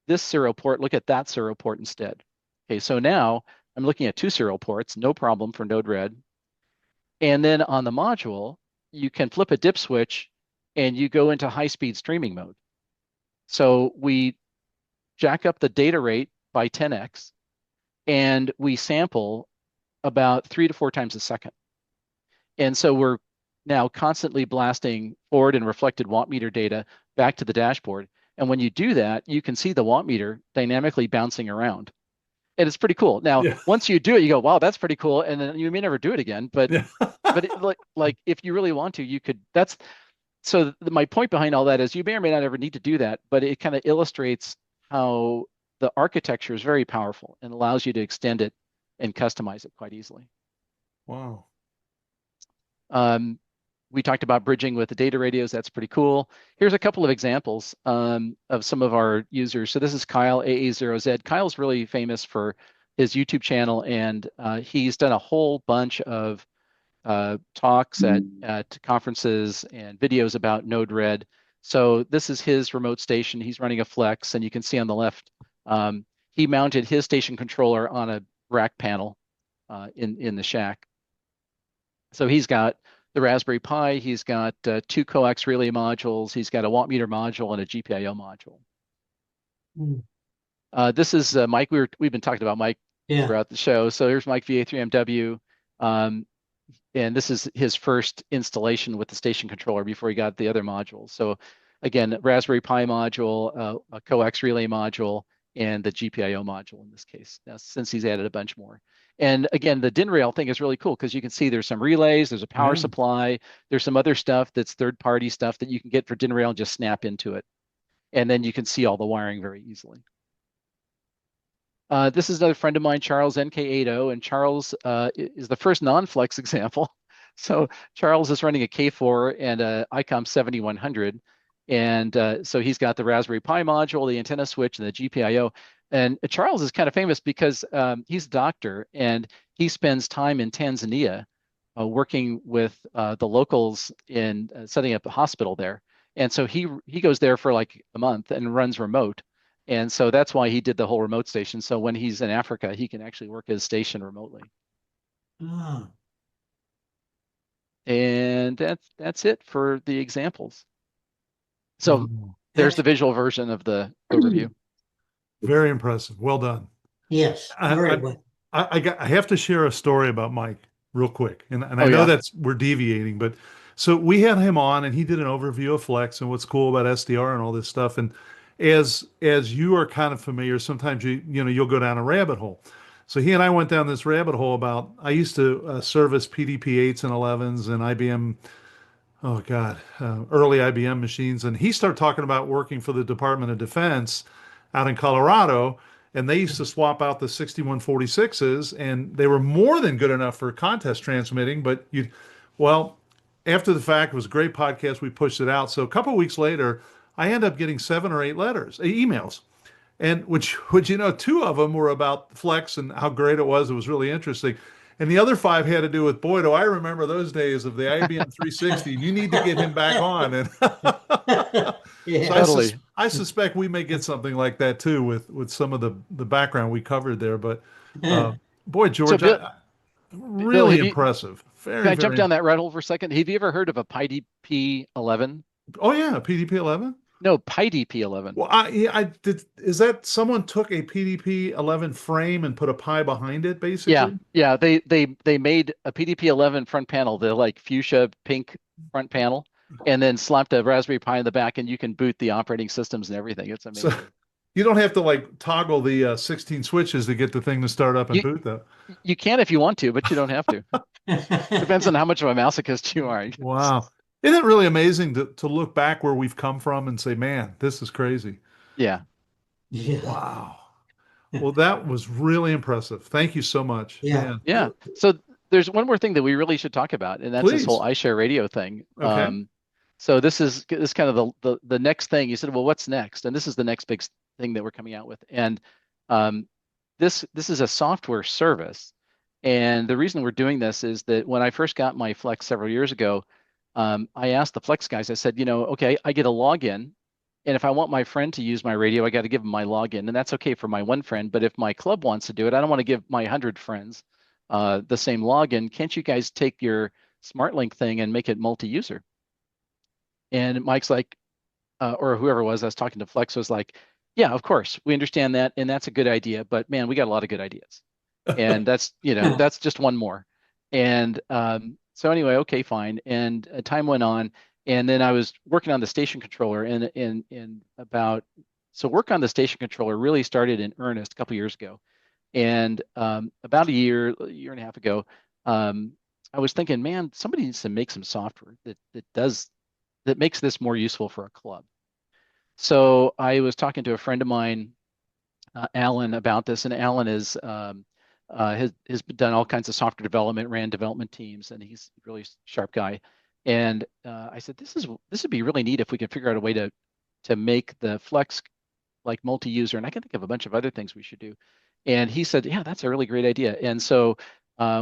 this serial port, look at that serial port instead. Okay, so now I'm looking at two serial ports, no problem for Node-RED. And then on the module, you can flip a dip switch and you go into high-speed streaming mode. So we jack up the data rate by 10x, and we sample about 3 to 4 times a second. And so we're now constantly blasting forward and reflected watt meter data back to the dashboard. And when you do that, you can see the watt meter dynamically bouncing around. And it's pretty cool. Now, Yeah. once you do it, you go, wow, that's pretty cool. And then you may never do it again, but Yeah. like if you really want to, you could. That's so my point behind all that is you may or may not ever need to do that, but it kind of illustrates how the architecture is very powerful and allows you to extend it and customize it quite easily. Wow. We talked about bridging with the data radios. That's pretty cool. Here's a couple of examples of some of our users. So this is Kyle, AA0Z. Kyle's really famous for his YouTube channel, and he's done a whole bunch of talks at conferences and videos about Node-RED. So this is his remote station. He's running a Flex, and you can see on the left, he mounted his station controller on a rack panel in the shack. So he's got the Raspberry Pi, he's got 2 coax relay modules, he's got a watt meter module and a GPIO module. This is Mike. We've been talking about Mike throughout the show. So here's Mike VA3MW. And this is his first installation with the station controller before he got the other modules. So again, Raspberry Pi module, a coax relay module, and the GPIO module in this case. Now, since he's added a bunch more. And again, the DIN rail thing is really cool because you can see there's some relays, there's a power supply, there's some other stuff that's third-party stuff that you can get for DIN rail and just snap into it. And then you can see all the wiring very easily. This is another friend of mine, Charles NK80, and Charles is the first non-Flex example. So Charles is running a K4 and a ICOM 7100. And so he's got the Raspberry Pi module, the antenna switch, and the GPIO. And Charles is kind of famous because he's a doctor and he spends time in Tanzania working with the locals in setting up a hospital there. And so he goes there for like a month and runs remote. And so that's why he did the whole remote station. So when he's in Africa, he can actually work his station remotely. And that's it for the examples. So there's the visual version of the overview. Very impressive. Well done. Yes, very well. I have to share a story about Mike real quick. And I know we're deviating, but so we had him on and he did an overview of Flex and what's cool about SDR and all this stuff. And as you are kind of familiar, sometimes you'll go down a rabbit hole. So he and I went down this rabbit hole about, I used to service PDP 8s and 11s and IBM, early IBM machines. And he started talking about working for the Department of Defense out in Colorado. And they used to swap out the 6146s and they were more than good enough for contest transmitting. But after the fact, it was a great podcast. We pushed it out. So a couple of weeks later, I ended up getting 7 or 8 emails. And which 2 of them were about Flex and how great it was. It was really interesting. And the other 5 had to do with, boy, do I remember those days of the IBM 360. You need to get him back on. And so I suspect we may get something like that too with some of the background we covered there. But boy, George, so really impressive. Can I jump down that rat hole for a second? Have you ever heard of a PIDP 11? Oh yeah, PDP 11. No, PIDP 11. Well, I did. Is that someone took a PDP 11 frame and put a Pi behind it, basically? Yeah. They made a PDP 11 front panel, the like fuchsia pink front panel, and then slapped a Raspberry Pi in the back, and you can boot the operating systems and everything. It's amazing. So you don't have to like toggle the 16 switches to get the thing to start up and boot, though. You can if you want to, but you don't have to. Depends on how much of a masochist you are. Wow. Isn't it really amazing to look back where we've come from and say, man, this is crazy? Yeah. Wow. Well, that was really impressive. Thank you so much. Yeah. Yeah. So there's one more thing that we really should talk about, and that's this whole iShare radio thing. Okay. So this kind of the next thing. You said, well, what's next? And this is the next big thing that we're coming out with. And this is a software service. And the reason we're doing this is that when I first got my Flex several years ago, I asked the Flex guys, I said, okay, I get a login And if I want my friend to use my radio, I got to give them my login, and that's okay for my one friend. But if my club wants to do it, I don't want to give my 100 friends the same login. Can't you guys take your SmartLink thing and make it multi-user? And Mike's like, or whoever it was I was talking to, Flex, was like, yeah, of course, we understand that, and that's a good idea. But man, we got a lot of good ideas, and that's that's just one more. And so anyway, okay, fine. And time went on, and then I was working on the station controller, and about so work on the station controller really started in earnest a couple years ago. And about a year and a half ago, I was thinking, man, somebody needs to make some software that makes this more useful for a club. So I was talking to a friend of mine, Alan, about this, and Alan has done all kinds of software development, ran development teams, and he's a really sharp guy. And I said, this would be really neat if we could figure out a way to make the Flex like multi-user, and I can think of a bunch of other things we should do. And he said, yeah, that's a really great idea. And so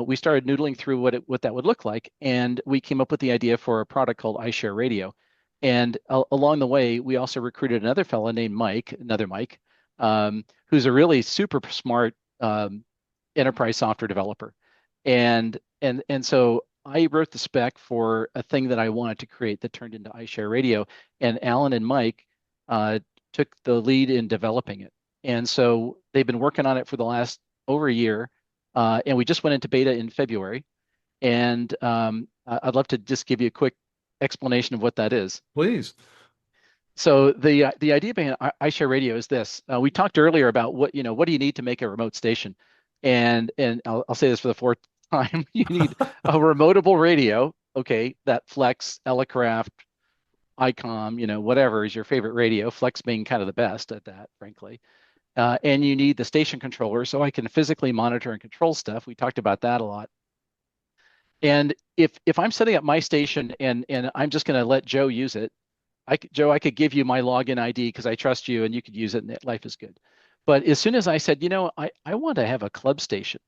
we started noodling through what that would look like, and we came up with the idea for a product called iShare Radio. And along the way, we also recruited another fellow named Mike, another Mike, who's a really super smart enterprise software developer. And so I wrote the spec for a thing that I wanted to create that turned into iShare Radio, and Alan and Mike took the lead in developing it. And so they've been working on it for the last over a year, and we just went into beta in February. And I'd love to just give you a quick explanation of what that is. Please. So the idea behind iShare Radio is this. We talked earlier about what do you need to make a remote station, and I'll say this for the fourth time. You need a remotable radio, okay, that Flex, Elecraft, ICOM, whatever is your favorite radio. Flex being kind of the best at that, frankly. And you need the station controller so I can physically monitor and control stuff. We talked about that a lot. And if I'm setting up my station and I'm just going to let Joe use it, Joe, I could give you my login ID because I trust you and you could use it and life is good. But as soon as I said, I want to have a club station.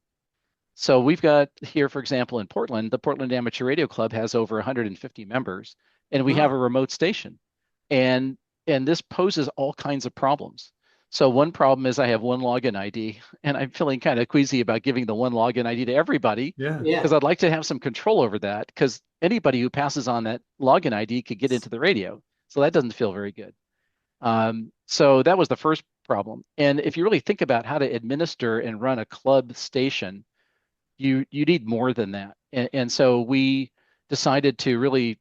So we've got here, for example, in Portland, the Portland Amateur Radio Club has over 150 members, and we have a remote station. And this poses all kinds of problems. So one problem is I have one login ID, and I'm feeling kind of queasy about giving the one login ID to everybody. Yeah. Because I'd like to have some control over that, because anybody who passes on that login ID could get into the radio. So that doesn't feel very good. So that was the first problem. And if you really think about how to administer and run a club station, you need more than that. And so we decided to really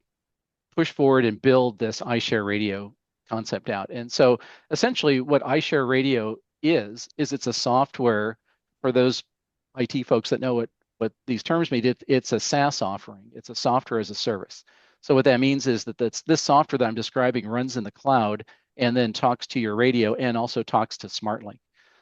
push forward and build this iShare Radio concept out. And so essentially what iShare Radio is it's a software for those IT folks that know what these terms mean. It's a SaaS offering. It's a software as a service. So what that means is that this software that I'm describing runs in the cloud and then talks to your radio and also talks to SmartLink.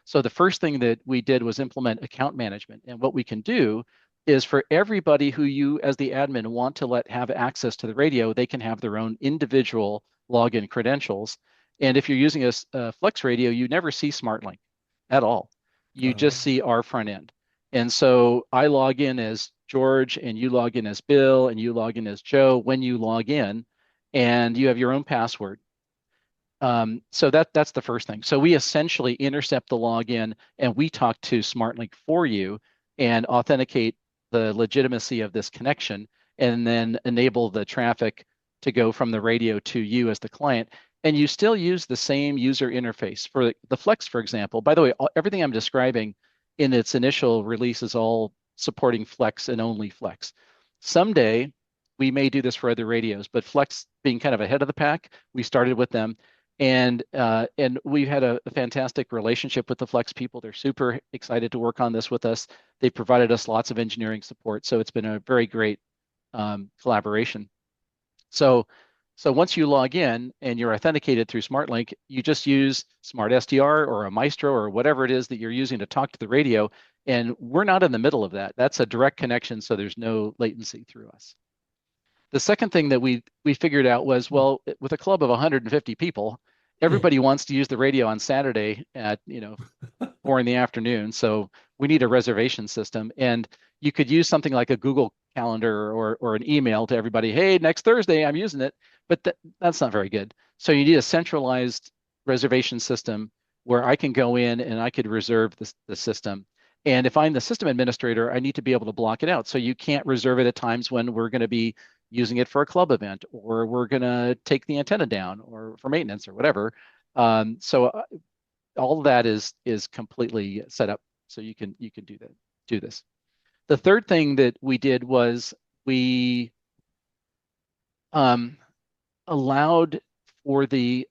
So the first thing that we did was implement account management. And what we can do is for everybody who you as the admin want to let have access to the radio, they can have their own individual login credentials. And if you're using a Flex radio, you never see SmartLink at all. You just see our front end. And so I log in as George, and you log in as Bill, and you log in as Joe when you log in, and you have your own password. So that's the first thing. So we essentially intercept the login, and we talk to SmartLink for you and authenticate the legitimacy of this connection, and then enable the traffic to go from the radio to you as the client. And you still use the same user interface. For the Flex, for example, by the way, everything I'm describing in its initial release is all supporting Flex and only Flex. Someday, we may do this for other radios, but Flex being kind of ahead of the pack, we started with them. And we've had a fantastic relationship with the Flex people. They're super excited to work on this with us. They've provided us lots of engineering support. So it's been a very great collaboration. So once you log in and you're authenticated through SmartLink, you just use Smart SDR or a Maestro or whatever it is that you're using to talk to the radio. And we're not in the middle of that. That's a direct connection, so there's no latency through us. The second thing that we figured out was, well, with a club of 150 people, everybody wants to use the radio on Saturday at 4 p.m. So we need a reservation system, and you could use something like a Google Calendar or an email to everybody. Hey, next Thursday I'm using it, but that's not very good. So you need a centralized reservation system where I can go in and I could reserve the system. And if I'm the system administrator, I need to be able to block it out. So you can't reserve it at times when we're going to be using it for a club event, or we're going to take the antenna down, or for maintenance, or whatever. So all of that is completely set up, so you can do this. The third thing that we did was we allowed for the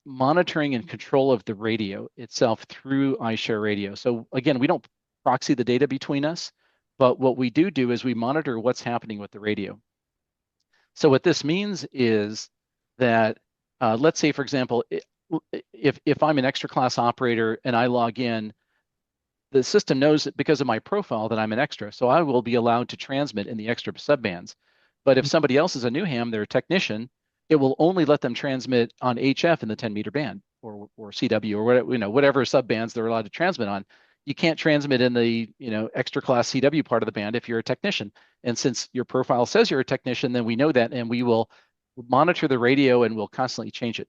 monitoring and control of the radio itself through iShare Radio. So again, we don't proxy the data between us, but what we do is we monitor what's happening with the radio. So what this means is that, let's say, for example, if I'm an extra class operator and I log in, the system knows that because of my profile that I'm an extra, so I will be allowed to transmit in the extra subbands. But if somebody else is a new ham, they're a technician, it will only let them transmit on HF in the 10-meter band, or CW, or whatever, whatever subbands they're allowed to transmit on. You can't transmit in the extra class CW part of the band if you're a technician. And since your profile says you're a technician, then we know that, and we will monitor the radio and we'll constantly change it.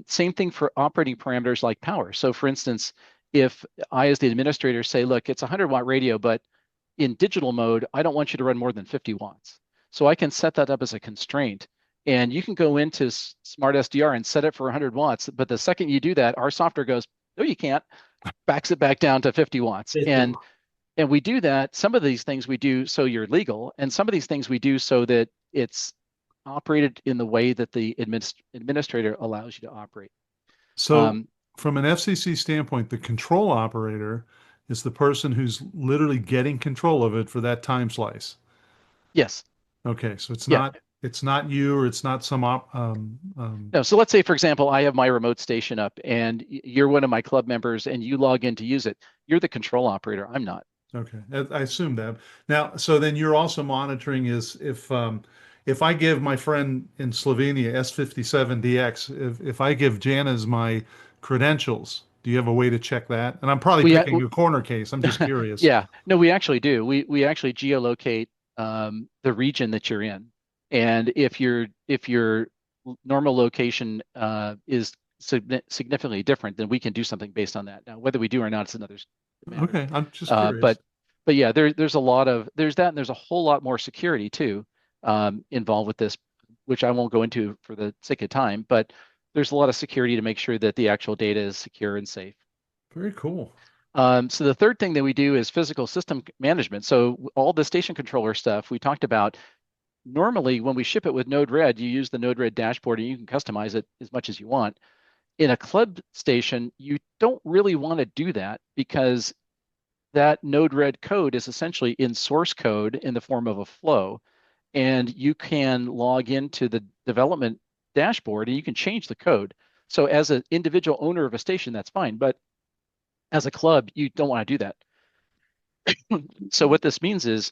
Same thing for operating parameters like power. So for instance, if I, as the administrator, say, look, it's a 100-watt radio, but in digital mode, I don't want you to run more than 50 watts. So I can set that up as a constraint. And you can go into Smart SDR and set it for 100 watts. But the second you do that, our software goes, no, you can't, backs it back down to 50 watts. And we do that. Some of these things we do so you're legal, and some of these things we do so that it's operated in the way that the administrator allows you to operate. So from an FCC standpoint, the control operator is the person who's literally getting control of it for that time slice. Yes. Okay, so it's not you, or it's not some No, so let's say, for example, I have my remote station up and you're one of my club members and you log in to use it. You're the control operator. I'm not. Okay, I assume that. Now, so then you're also monitoring is if I give my friend in Slovenia S57DX, if I give Jana's my credentials, do you have a way to check that? And I'm probably picking a corner case. I'm just curious. Yeah, no, we actually do. We actually geolocate the region that you're in, and if your normal location is significantly different, then we can do something based on that. Now, whether we do or not is another matter. Okay, I'm just curious. But yeah, there's a lot of that, and there's a whole lot more security too involved with this, which I won't go into for the sake of time. But there's a lot of security to make sure that the actual data is secure and safe. Very cool. So the third thing that we do is physical system management. So all the station controller stuff we talked about, normally when we ship it with Node-RED, you use the Node-RED dashboard and you can customize it as much as you want. In a club station, you don't really want to do that because that Node-RED code is essentially in source code in the form of a flow. And you can log into the development dashboard and you can change the code. So as an individual owner of a station, that's fine. But as a club, you don't want to do that. So what this means is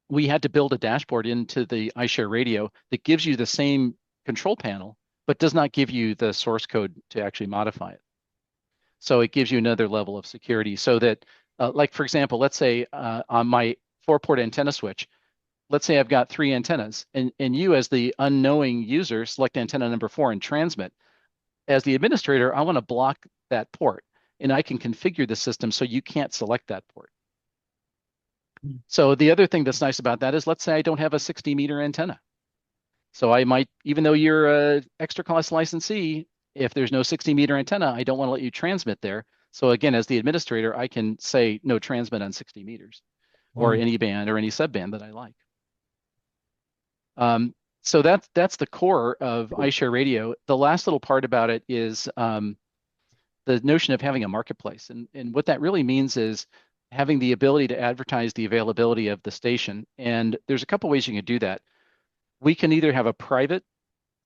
we had to build a dashboard into the iShare radio that gives you the same control panel, but does not give you the source code to actually modify it. So it gives you another level of security so that, like, for example, let's say on my 4-port antenna switch, let's say I've got 3 antennas, and you as the unknowing user select antenna number 4 and transmit. As the administrator, I want to block that port, and I can configure the system so you can't select that port. So the other thing that's nice about that is, let's say I don't have a 60-meter antenna. So I might, even though you're a extra class licensee, if there's no 60-meter antenna, I don't want to let you transmit there. So again, as the administrator, I can say no transmit on 60 meters or any band or any subband that I like. So that's the core of iShare Radio. The last little part about it is the notion of having a marketplace. And what that really means is having the ability to advertise the availability of the station. And there's a couple ways you can do that. We can either have a private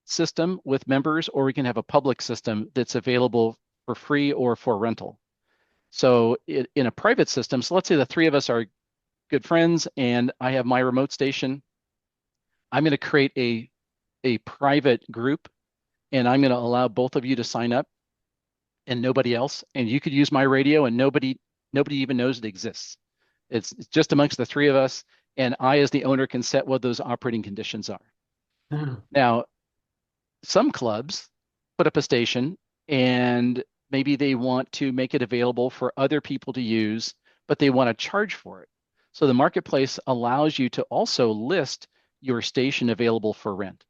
system with members, or we can have a public system that's available for free or for rental. So in a private system, so let's say the 3 of us are good friends and I have my remote station. I'm going to create a private group, and I'm going to allow both of you to sign up and nobody else. And you could use my radio and nobody even knows it exists. It's just amongst the 3 of us, and I as the owner can set what those operating conditions are. Now, some clubs put up a station and maybe they want to make it available for other people to use, but they want to charge for it. So the marketplace allows you to also list your station available for rent.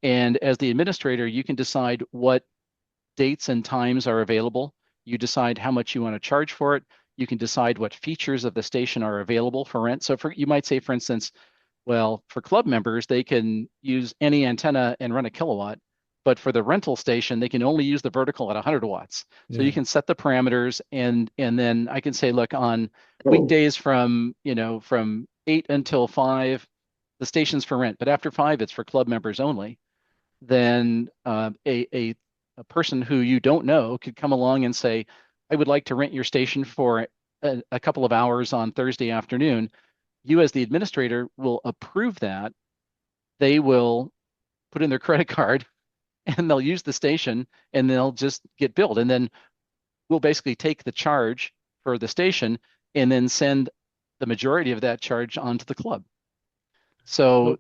And as the administrator, you can decide what dates and times are available. You decide how much you want to charge for it. You can decide what features of the station are available for rent. So you might say, for instance, well, for club members, they can use any antenna and run a kilowatt, but for the rental station, they can only use the vertical at 100 watts. So you Yeah. can set the parameters, and then I can say, look, on weekdays from 8 until 5, the station's for rent, but after 5, it's for club members only. Then a person who you don't know could come along and say, I would like to rent your station for a couple of hours on Thursday afternoon. You, as the administrator, will approve that. They will put in their credit card and they'll use the station and they'll just get billed. And then we'll basically take the charge for the station and then send the majority of that charge onto the club. So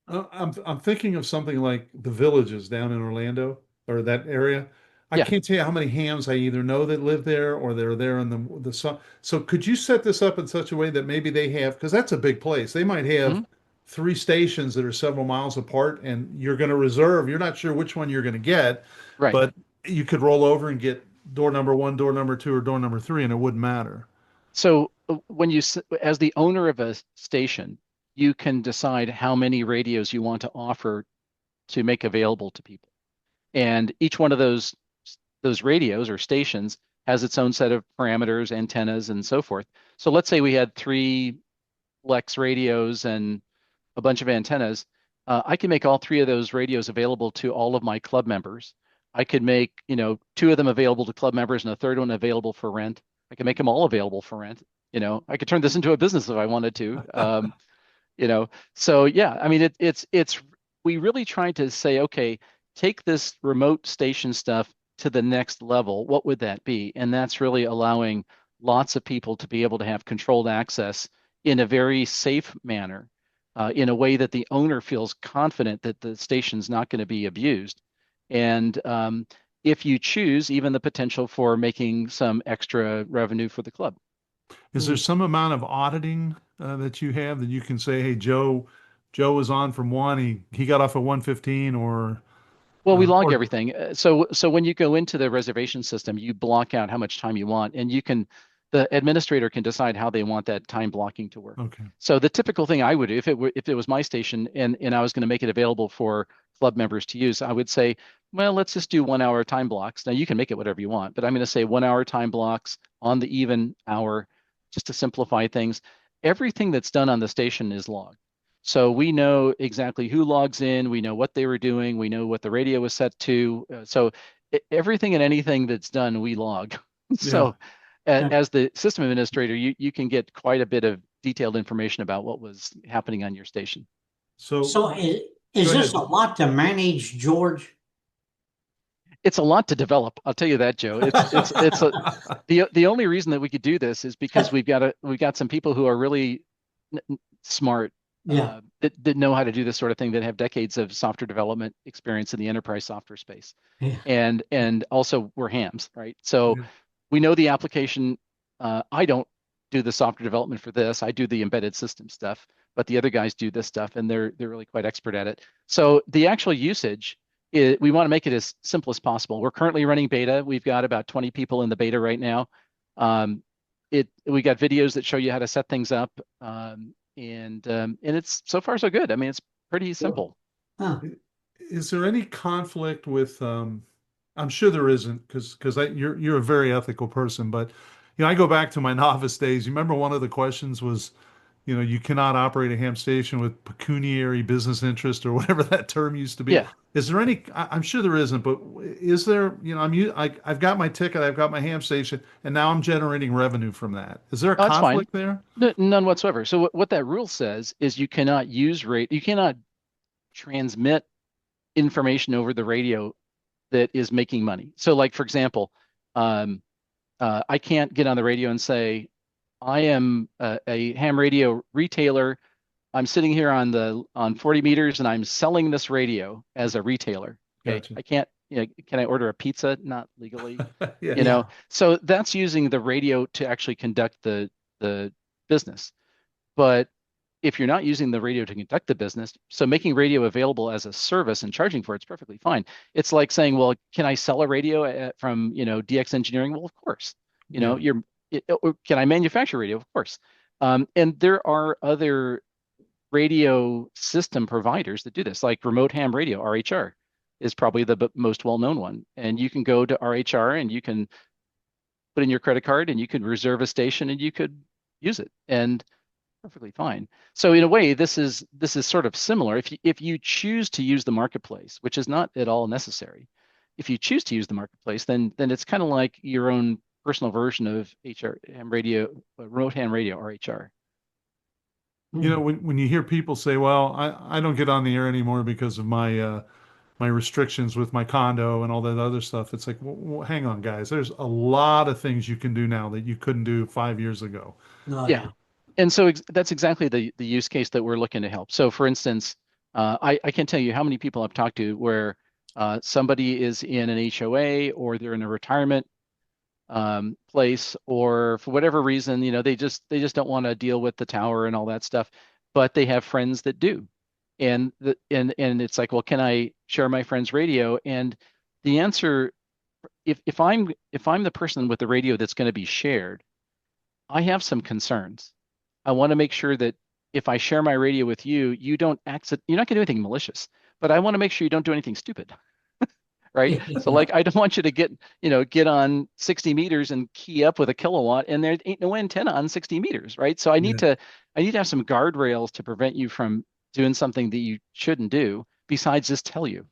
I'm thinking of something like the Villages down in Orlando or that area. I yeah. can't tell you how many hams I either know that live there or they're there in the sun. So could you set this up in such a way that maybe they have, because that's a big place. They might have Mhm. 3 stations that are several miles apart, and you're going to reserve. You're not sure which one you're going to get, Right. but you could roll over and get door number one, door number two, or door number three, and it wouldn't matter. So when as the owner of a station, you can decide how many radios you want to offer to make available to people. And each one of those radios or stations has its own set of parameters, antennas, and so forth. So let's say we had 3 Lex radios and a bunch of antennas. I can make all 3 of those radios available to all of my club members. I could make, 2 of them available to club members and a third one available for rent. I can make them all available for rent. I could turn this into a business if I wanted to. you know so yeah, I mean, it's we really tried to say, okay, take this remote station stuff to the next level. What would that be? And that's really allowing lots of people to be able to have controlled access in a very safe manner, in a way that the owner feels confident that the station's not going to be abused. And if you choose, even the potential for making some extra revenue for the club. Is there some amount of auditing that you have that you can say, hey, Joe was on from one, he got off at 115 Well, we log or everything. So when you go into the reservation system, you block out how much time you want, and the administrator can decide how they want that time blocking to work. okay. So the typical thing I would do if it was my station and I was going to make it available for club members to use, I would say, well, let's just do 1 hour time blocks. Now you can make it whatever you want, but I'm going to say 1 hour time blocks on the even hour, just to simplify things. Everything that's done on the station is logged. So we know exactly who logs in, we know what they were doing, we know what the radio was set to. So everything and anything that's done, we log. Yeah. So as the system administrator, you can get quite a bit of detailed information about what was happening on your station. So So go is this ahead. a lot to manage, George? It's a lot to develop. I'll tell you that, Joe. The only reason that we could do this is because we've got some people who are really smart, Yeah. that know how to do this sort of thing, that have decades of software development experience in the enterprise software space, Yeah. and also we're hams, right? So Yeah. we know the application. I don't do the software development for this. I do the embedded system stuff, but the other guys do this stuff, and they're really quite expert at it. So the actual usage, we want to make it as simple as possible. We're currently running beta. We've got about 20 people in the beta right now. We got videos that show you how to set things up, and it's so far so good. I mean, it's pretty simple. Huh. Is there any conflict with I'm sure there isn't because you're a very ethical person, but I go back to my novice days. You remember one of the questions was, you cannot operate a ham station with pecuniary business interest or whatever that term used to be. Yeah, Is there any? I'm sure there isn't, but is there? I've got my ticket, I've got my ham station, and now I'm generating revenue from that. Is there a oh, that's fine. conflict there? None whatsoever. So what that rule says is you cannot you cannot transmit information over the radio that is making money. So like, for example, um, I can't get on the radio and say, I am a ham radio retailer. I'm sitting here on 40 meters and I'm selling this radio as a retailer. Okay. Gotcha. I can't, can I order a pizza? Not legally, Yeah. Yeah. So that's using the radio to actually conduct the business. But if you're not using the radio to conduct the business, so making radio available as a service and charging for it's perfectly fine. It's like saying, well, can I sell a radio from, DX Engineering? Well, of course. You know, Yeah. you're, or can I manufacture radio? Of course. And there are other radio system providers that do this, like remote ham radio, RHR is probably the most well-known one. And you can go to RHR and you can put in your credit card and you could reserve a station and you could use it. And perfectly fine. So in a way, this is sort of similar. If you choose to use the marketplace, which is not at all necessary, if you choose to use the marketplace, then it's kind of like your own personal version of HR ham radio, remote ham radio, RHR. When you hear people say, "Well, I don't get on the air anymore because of my restrictions with my condo and all that other stuff," it's like, well, hang on, guys. There's a lot of things you can do now that you couldn't do 5 years ago. Oh, Yeah. yeah. And so that's exactly the use case that we're looking to help. So for instance, I can't tell you how many people I've talked to where somebody is in an HOA or they're in a retirement place, or for whatever reason, they just don't want to deal with the tower and all that stuff, but they have friends that do. And it's like, well, can I share my friend's radio? And the answer, if I'm the person with the radio that's going to be shared, I have some concerns. I want to make sure that if I share my radio with you, you're not going to do anything malicious, but I want to make sure you don't do anything stupid, right? So Yeah. like, I don't want you to get on 60 meters and key up with a kilowatt and there ain't no antenna on 60 meters, right? So I need Yeah. to, I need to have some guardrails to prevent you from doing something that you shouldn't do besides just tell you.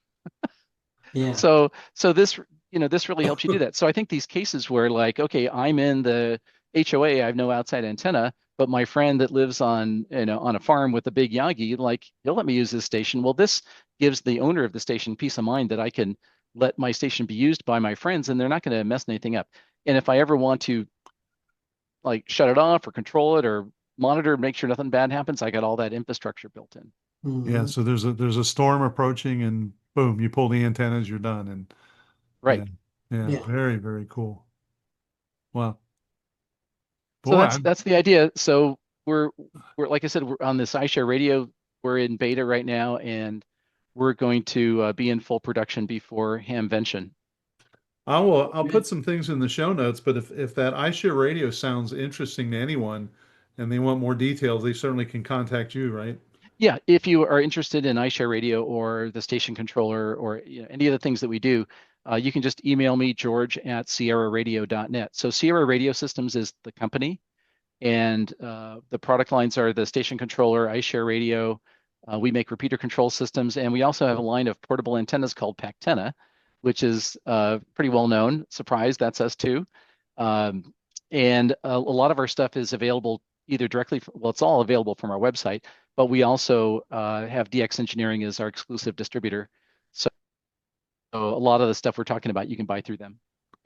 Yeah. So this really helps you do that. So I think these cases where like, okay, I'm in the HOA, I have no outside antenna, but my friend that lives on a farm with a big Yagi, like he'll let me use this station. Well, this gives the owner of the station peace of mind that I can let my station be used by my friends and they're not going to mess anything up. And if I ever want to like shut it off or control it or monitor, make sure nothing bad happens, I got all that infrastructure built in. Yeah. Mhm. So there's a storm approaching, and boom, you pull the antennas, you're done. And yeah, Right. yeah, Yeah. very, very cool. Wow, So boy, that's that's the idea. So we're like I said, we're on this iShare radio. We're in beta right now, and we're going to be in full production before Hamvention. I'll put some things in the show notes. But if that iShare radio sounds interesting to anyone, and they want more details, they certainly can contact you, right? Yeah, if you are interested in iShare radio or the station controller or any of the things that we do, you can just email me, George at sierraradio.net. So Sierra Radio Systems is the company, and the product lines are the station controller, iShare radio. We make repeater control systems, and we also have a line of portable antennas called Pactenna, which is pretty well known. Surprise, that's us too. Um, and a lot of our stuff is available either directly, well, it's all available from our website, but we also have DX Engineering as our exclusive distributor. So a lot of the stuff we're talking about, you can buy through them.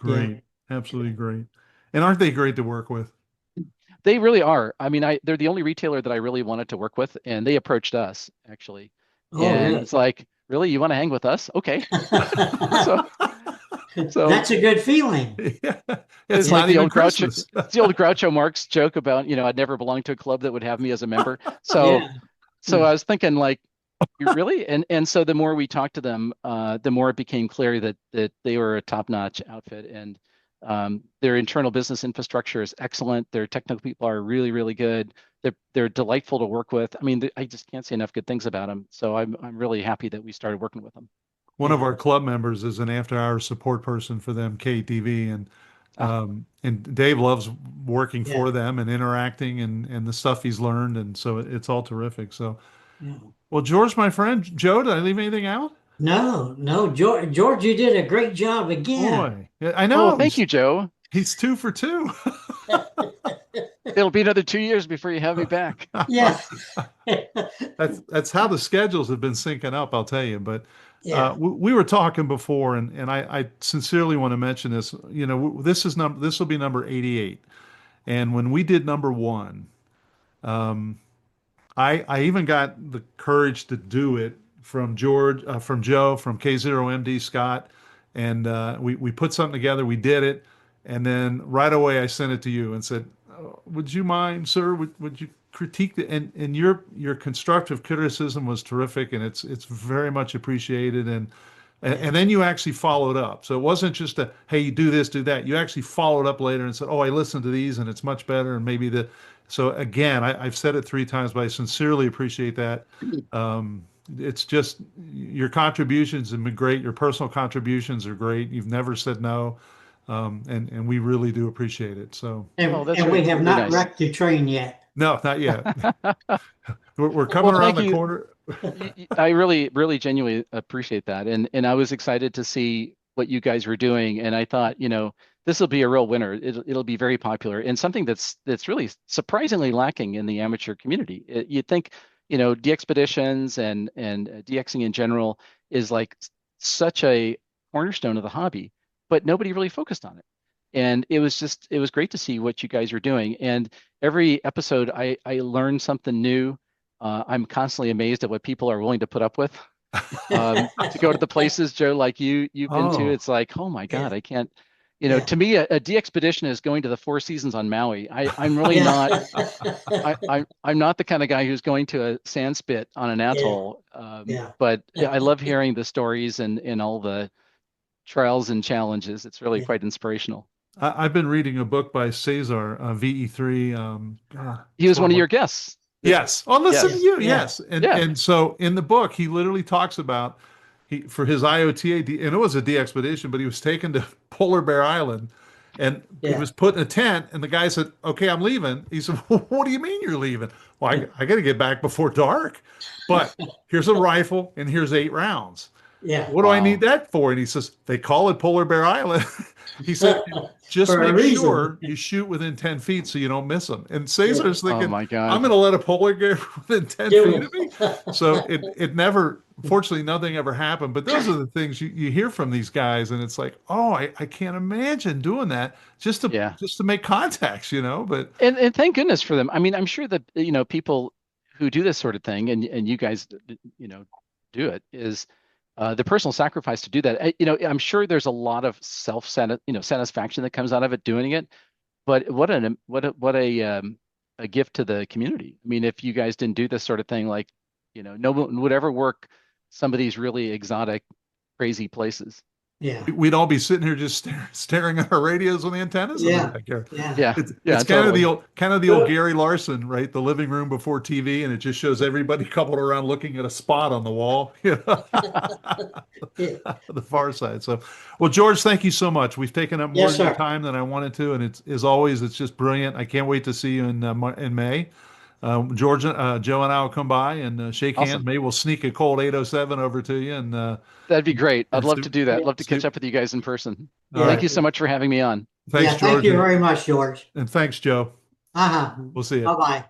Yeah. Great, absolutely great. And aren't they great to work with? They really are. I mean, they're the only retailer that I really wanted to work with, and they approached us actually. Oh, And really? it's like, really, you want to hang with us? Okay. So so That's a good feeling. Yeah, it's it's like not the even old Groucho, Christmas. it's the old Groucho Marx joke about, I'd never belonged to a club that would have me as a member. So Yeah. so I was thinking like, you really? And so the more we talked to them, the more it became clear that they were a top-notch outfit, and their internal business infrastructure is excellent. Their technical people are really, really good. They're delightful to work with. I mean, I just can't say enough good things about them. So I'm really happy that we started working with them. One of Yeah. our club members is an after-hours support person for them, KTV, Ah, and Dave loves working Yeah. for them and interacting and the stuff he's learned, and so it's all terrific. So, Yeah. well, George, my friend, Joe, did I leave anything out? No, no, George, you did a great job again. Boy, yeah, I oh, know thank you, Joe. he's 2 for 2. It'll be another 2 years before you have me back. Yeah. That's how the schedules have been syncing up, I'll tell you. But Yeah. we were talking before, and I sincerely want to mention this. This will be number 88, and when we did number one, I even got the courage to do it from George, from Joe, from K0MD Scott, and we put something together. We did it, and then right away I sent it to you and said, "Would you mind, sir? Would you critique the?" And your constructive criticism was terrific, and it's very much appreciated. Yeah. And then you actually followed up. So it wasn't just a, hey, you do this, do that. You actually followed up later and said, oh, I listened to these and it's much better. And maybe the, so again, I've said it 3 times, but I sincerely appreciate that. Um, it's just your contributions have been great. Your personal contributions are great. You've never said no. And we really do appreciate it. So Oh, that's And we very, have very not nice. wrecked the train yet. no, not yet. We're Well, coming around thank the you. corner. I really, really genuinely appreciate that. And I was excited to see what you guys were doing. And I thought, this will be a real winner. It'll be very popular and something that's really surprisingly lacking in the amateur community. You'd think, de-expeditions and DXing in general is like such a cornerstone of the hobby, but nobody really focused on it. And it was great to see what you guys were doing. And every episode, I learned something new. I'm constantly amazed at what people are willing to put up with to go to the places, Joe, like you've been to. Oh, It's like, oh my Yeah, God, I can't. yeah, To me, a de-expedition is going to the Four Seasons on Maui. I'm really not. yeah, I'm not the kind of guy who's going to a sand spit on an yeah, atoll. yeah. But yeah, I love hearing the stories and all the trials and challenges. It's really Yeah. quite inspirational. I've been reading a book by Cesar, VE3. He was one of your guests. Yes. Oh, listen to Yes. you. Yeah. Yes. Yeah. And so in the book, he literally talks about for his IOTA, and it was a D expedition, but he was taken to Polar Bear Island, and he Yeah. was put in a tent. And the guy said, "Okay, I'm leaving." He said, well, "What do you mean you're leaving?" Well, I got to get back before dark, but here's a rifle and here's 8 rounds. Yeah. What do I need Wow. that for? And he says, they call it Polar Bear Island. He said, just For a make reason. sure you shoot within 10 feet so you don't miss them. And Yeah. Cesar's Oh thinking, my I'm God. going to let a polar bear within 10 feet Jim. of me. So it never, fortunately, nothing ever happened. But those are the things you hear from these guys. And it's like, oh, I can't imagine doing that Yeah. just to make contacts, but And thank goodness for them. I mean, I'm sure that, people who do this sort of thing and you guys, do it is the personal sacrifice to do that. I'm sure there's a lot of satisfaction that comes out of it doing it. But what a gift to the community. I mean, if you guys didn't do this sort of thing, like, no one would ever work some of these really exotic, crazy places. Yeah. we'd all be sitting here just staring at our radios on the antennas in the Yeah. backyard. Yeah. Yeah, It's yeah, kind of the totally. old Gary Larson, right? The living room before TV, and it just shows everybody coupled around looking at a spot on the wall, Yeah. the far side. So, well, George, thank you so much. We've taken up more Yes, of your sir. time than I wanted to, and it's as always, it's just brilliant. I can't wait to see you in May. George, Joe, and I will come by and shake hands. Awesome. Maybe we'll sneak a cold 807 over to you That'd be great. I'd and love to do that. Yeah. Love to catch up with you guys in person. All Thank Yeah. right. you so much for having me on. Thanks, Yeah. Thank George, you very much, George. and thanks, Joe. Uh-huh. We'll see you. Bye-bye.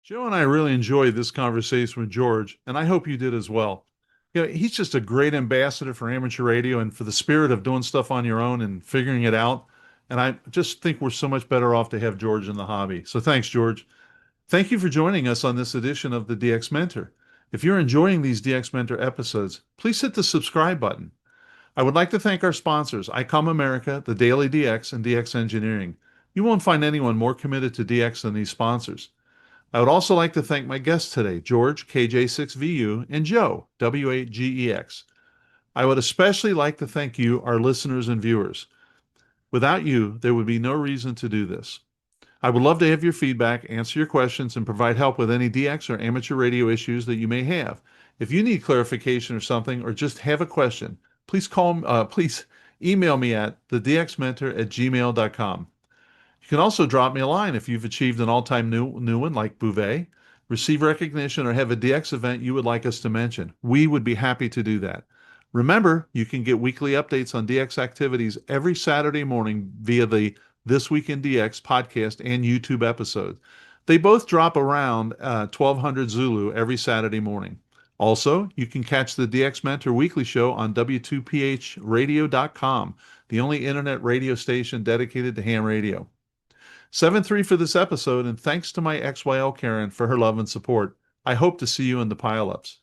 Joe and I really enjoyed this conversation with George, and I hope you did as well. He's just a great ambassador for amateur radio and for the spirit of doing stuff on your own and figuring it out. And I just think we're so much better off to have George in the hobby. So thanks, George. Thank you for joining us on this edition of the DX Mentor. If you're enjoying these DX Mentor episodes, please hit the subscribe button. I would like to thank our sponsors, ICOM America, the Daily DX, and DX Engineering. You won't find anyone more committed to DX than these sponsors. I would also like to thank my guests today, George, KJ6VU, and Joe, W8GEX. I would especially like to thank you, our listeners and viewers. Without you, there would be no reason to do this. I would love to have your feedback, answer your questions, and provide help with any DX or amateur radio issues that you may have. If you need clarification or something, or just have a question, please email me at thedxmentor@gmail.com. You can also drop me a line if you've achieved an all-time new one like Bouvet, receive recognition, or have a DX event you would like us to mention. We would be happy to do that. Remember, you can get weekly updates on DX activities every Saturday morning via the This Week in DX podcast and YouTube episode. They both drop around 1200 Zulu every Saturday morning. Also, you can catch the DX Mentor Weekly Show on W2PHradio.com, the only internet radio station dedicated to ham radio. 7-3 for this episode, and thanks to my XYL Karen for her love and support. I hope to see you in the pileups.